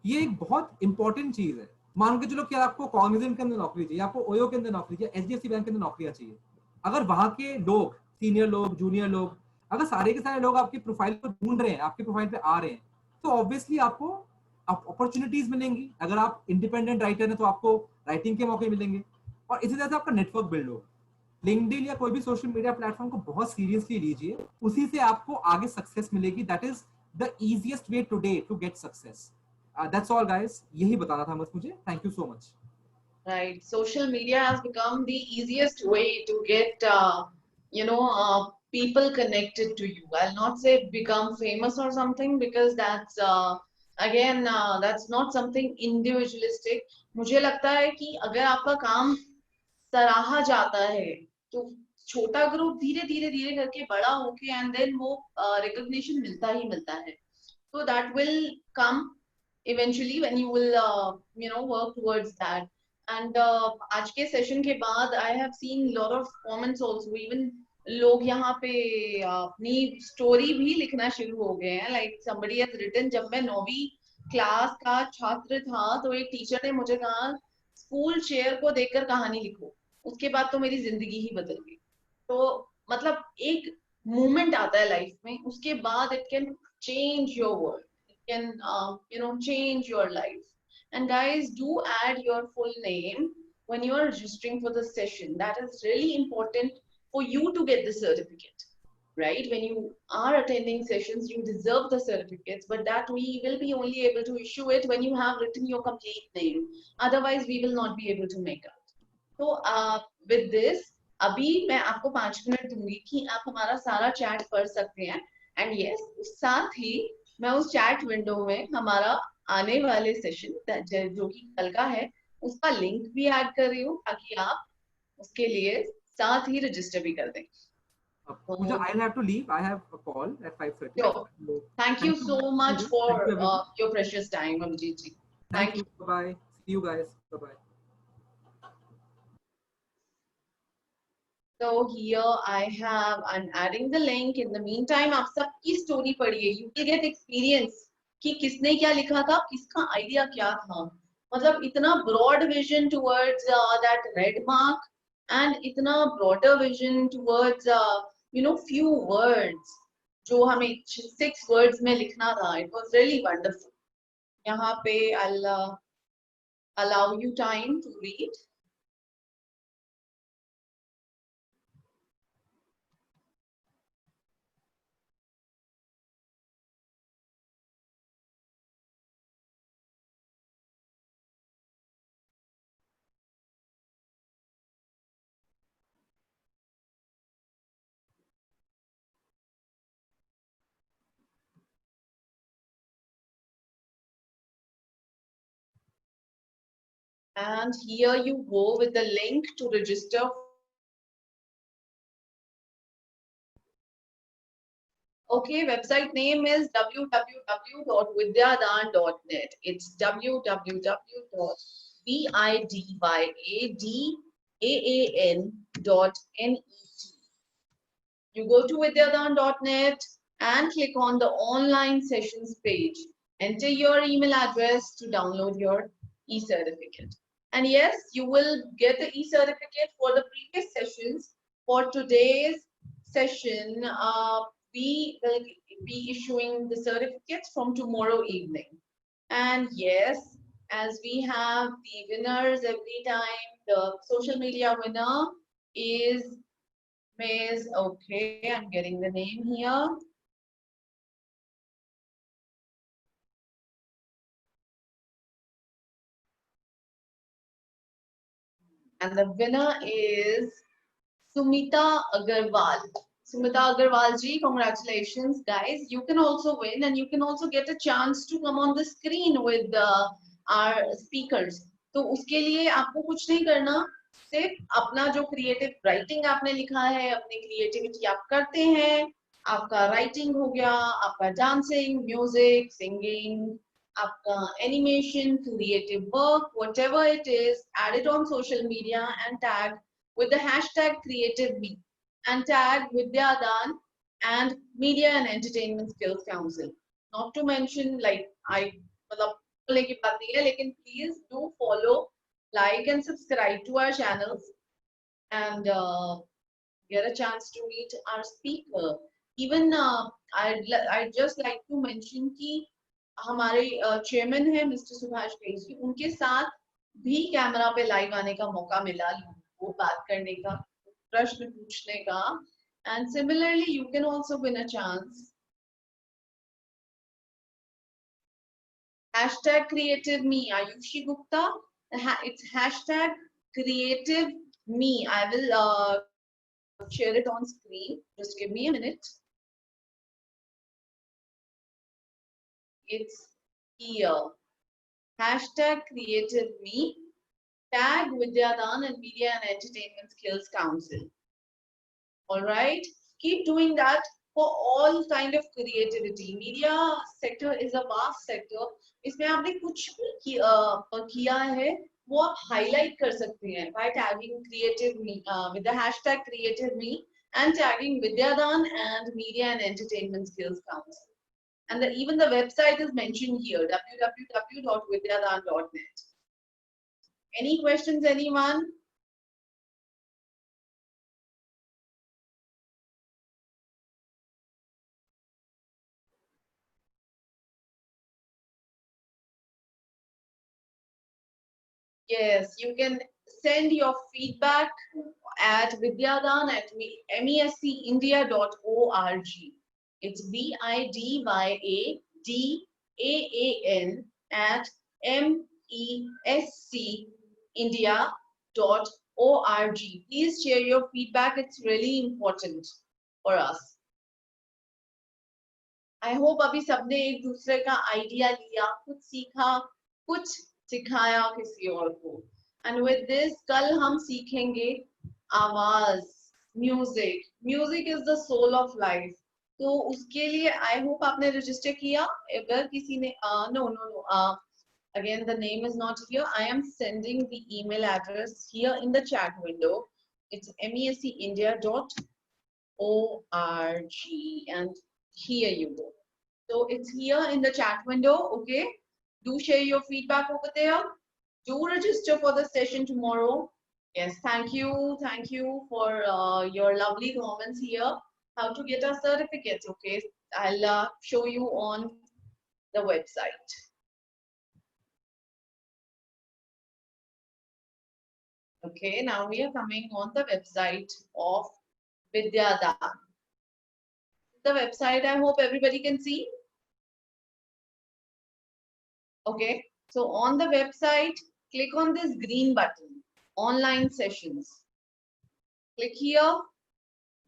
ये एक बहुत इंपॉर्टेंट चीज है. मान के चलो कि आपको कॉग्निजेंट के अंदर नौकरी चाहिए, आपको ओयो के अंदर नौकरी चाहिए, एचडीएफसी बैंक के अंदर नौकरियां चाहिए. अगर वहां के लोग, सीनियर लोग, जूनियर लोग, अगर सारे के सारे लोग आपकी प्रोफाइल को ढूंढ रहे हैं, आपके प्रोफाइल पे आ रहे हैं, तो ऑब्वियसली आपको अपॉर्चुनिटीज मिलेंगी. अगर आप इंडिपेंडेंट राइटर हैं तो आपको राइटिंग के मौके मिलेंगे, और इसी तरह से आपका नेटवर्क बिल्ड होगा. लिंक्डइन या कोई भी सोशल मीडिया प्लेटफॉर्म को बहुत सीरियसली लीजिए, उसी से आपको आगे सक्सेस मिलेगी. That is the easiest way today to get success. That's all guys, यही बताना था बस मुझे. Thank you so much. Right. Social media has become the easiest way to get, people connected to you. I'll not say become famous or something because that's, again, that's not something individualistic. मुझे लगता है कि अगर आपका काम सराहा जाता है तो छोटा ग्रुप धीरे धीरे धीरे करके बड़ा होके एंड देन वो रिकॉग्निशन मिलता ही मिलता है. So that will come eventually when you will work towards that. And आज के सेशन के बाद I have seen lot of comments also. Even लोग यहाँ पे अपनी स्टोरी भी लिखना शुरू हो गए हैं. Like somebody has written, जब मैं 9वीं क्लास का छात्र था तो एक टीचर ने मुझे कहा स्कूल चेयर को देखकर कहानी लिखो, उसके बाद तो मेरी जिंदगी ही बदल गई. तो मतलब एक मोमेंट आता है लाइफ में, उसके बाद it can change your world. It can, change your life. And guys, do add your full name when you are registering for the session. That is really important for you to get the certificate, right? When you are attending sessions, you deserve the certificates, but that we will be only able to issue it when you have written your complete name. Otherwise, we will not be able to make out. तो with this, अभी मैं आपको 5 minute दूंगी कि आप हमारा सारा chat पढ़ सकते हैं. एंड यस, साथ ही मैं उस चैट विंडो में हमारा आने वाले सेशन जो कि कल का है उसका लिंक भी ऐड कर रही हूँ ताकि आप उसके लिए साथ ही रजिस्टर भी कर दें. Pooja, I'll have to leave. I have a call at 5:30. Sure. So, Thank you so much Thank for you, everyone. your precious time, Abhijit ji. Thank you. Bye-bye. See you guys. Bye-bye. So here I'm adding the link. In the meantime, आप सबकी story पढ़िए. You will get experience कि किसने क्या लिखा था, किसका idea क्या था. मतलब इतना broad vision towards that red mark and इतना broader vision towards few words जो हमें 6 words में लिखना था. It was really wonderful. यहाँ पे I'll allow you time to read. And here you go with the link to register. Okay, website name is www.vidyadan.net. It's www.vidyadan.net. You go to vidyadan.net and click on the online sessions page. Enter your email address to download your e-certificate. And yes, you will get the e-certificate for the previous sessions. For today's session, we will be issuing the certificates from tomorrow evening. And yes, as we have the winners every time, the social media winner is Ms. Okay, I'm getting the name here. And the winner is Sumita Agarwal. Sumita Agarwal ji, congratulations, guys. You can also win and you can also get a chance to come on the screen with our speakers. तो उसके लिए आपको कुछ नहीं करना, सिर्फ अपना जो क्रिएटिव राइटिंग आपने लिखा है, अपनी क्रिएटिविटी आप करते हैं, आपका राइटिंग हो गया, आपका डांसिंग, म्यूजिक, सिंगिंग, आपका animation, creative work, whatever it is, add it on social media and tag with the hashtag CreativeMe and tag Vidyadan and Media and Entertainment Skills Council. Not to mention, like मतलब बोलने की बात नहीं है, लेकिन please do follow, like and subscribe to our channels and get a chance to meet our speaker. Even I'd just like to mention कि हमारे chairman है मिस्टर सुभाष घई जी, उनके साथ भी कैमरा पे लाइव आने का मौका मिला लोगों को बात करने का. प्रश्न पूछने का. And similarly, you can also win a chance. Hashtag creative me, Ayushi Gupta. It's hashtag creative me. I will share it on screen. Just give me a minute. It's here. Hashtag creative me. Tag Vidyadan and Media and Entertainment Skills Council. All right. Keep doing that for all kind of creativity. Media sector is a vast sector. इसमें आपने कुछ भी किया है वो आप highlight कर सकते हैं by tagging creative me with the hashtag creative me and tagging Vidyadan and Media and Entertainment Skills Council. And even the website is mentioned here, www.vidyadan.net. Any questions, anyone? Yes, you can send your feedback at vidyadan@mescindia.org. It's VIDYADAAN at mescindia.org. Please share your feedback. It's really important for us. I hope अभी सबने एक दूसरे का idea लिया, कुछ सीखा, कुछ सिखाया किसी और को. And with this, कल हम सीखेंगे आवाज, music. Music is the soul of life. तो उसके लिए I hope आपने रजिस्टर किया. अगर किसी ने no. Again, the name is not here. I am sending the email address here in the chat window. It's mescindia.org and here you go. So it's here in the chat window. Okay, do share your feedback over there. Do register for the session tomorrow. Yes, thank you for your lovely comments here. How to get our certificates? Okay, I'll show you on the website. Okay, now we are coming on the website of Vidyadan. The website, I hope everybody can see. Okay, so on the website, click on this green button, online sessions. Click here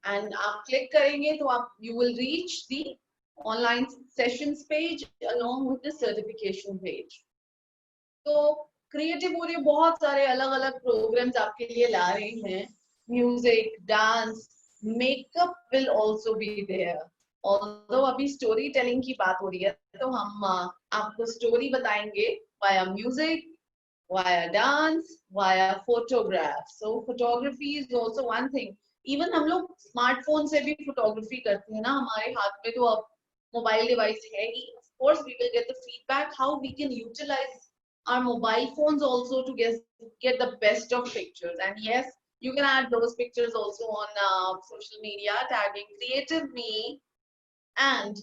and आप click करेंगे तो आप you will reach the online sessions page along with the certification page. तो creative हो रही बहुत सारे अलग अलग प्रोग्राम्स आपके लिए ला रहे हैं. Music, dance, makeup will also be there. Although अभी स्टोरी टेलिंग की बात हो रही है तो हम आपको स्टोरी बताएंगे via music, via dance, via photograph. So photography is also one thing. Even हम लोग स्मार्टफोन से भी फोटोग्राफी करते हैं ना, हमारे हाथ में तो अब मोबाइल डिवाइस है ही. Of course we will get the feedback how we can utilise our mobile phones also to get the best of pictures. And yes, you can add those pictures also on social media, tagging creative me and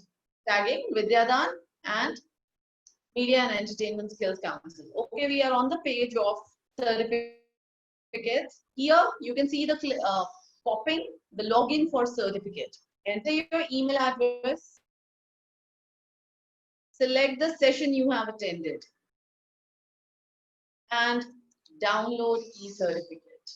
tagging Vidyadan and Media and Entertainment Skills Council. Okay, we are on the page of certificates. Here you can see the popping the login for certificate. Enter your email address, select the session you have attended, and download e-certificate.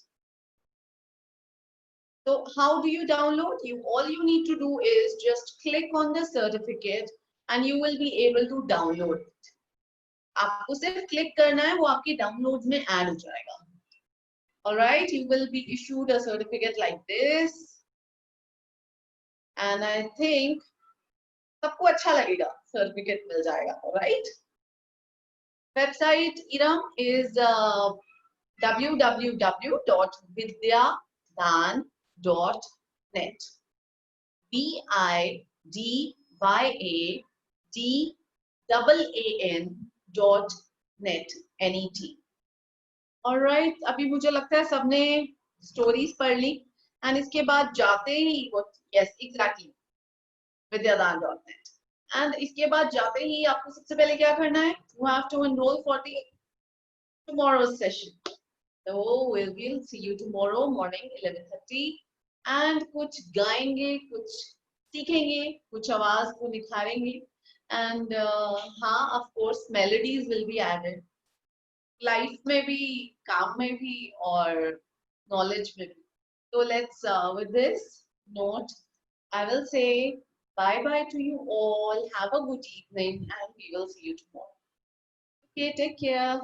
So how do you download? All you need to do is just click on the certificate and you will be able to download it. आपको सिर्फ click करना है, वो आपकी downloads में add हो जाएगा. All right, you will be issued a certificate like this, and I think सबको अच्छा लगेगा, certificate मिल जाएगा. All right. Website Iram is www.vidyadan.net. VIDYADAAN.net. All right. अभी मुझे लगता है सबने stories पढ़ ली, and इसके बाद जाते ही yes exactly vidyadan.net. And इसके बाद जाते ही आपको सबसे पहले क्या करना है? You have to enroll for the tomorrow's session. So we'll see you tomorrow morning 11:30 and कुछ गाएंगे, कुछ सीखेंगे, कुछ आवाज को निखारेंगे and हाँ, of course melodies will be added. Life में भी, काम में भी और knowledge में भी. So let's with this note, I will say bye bye to you all. Have a good evening and we will see you tomorrow. Okay, take care.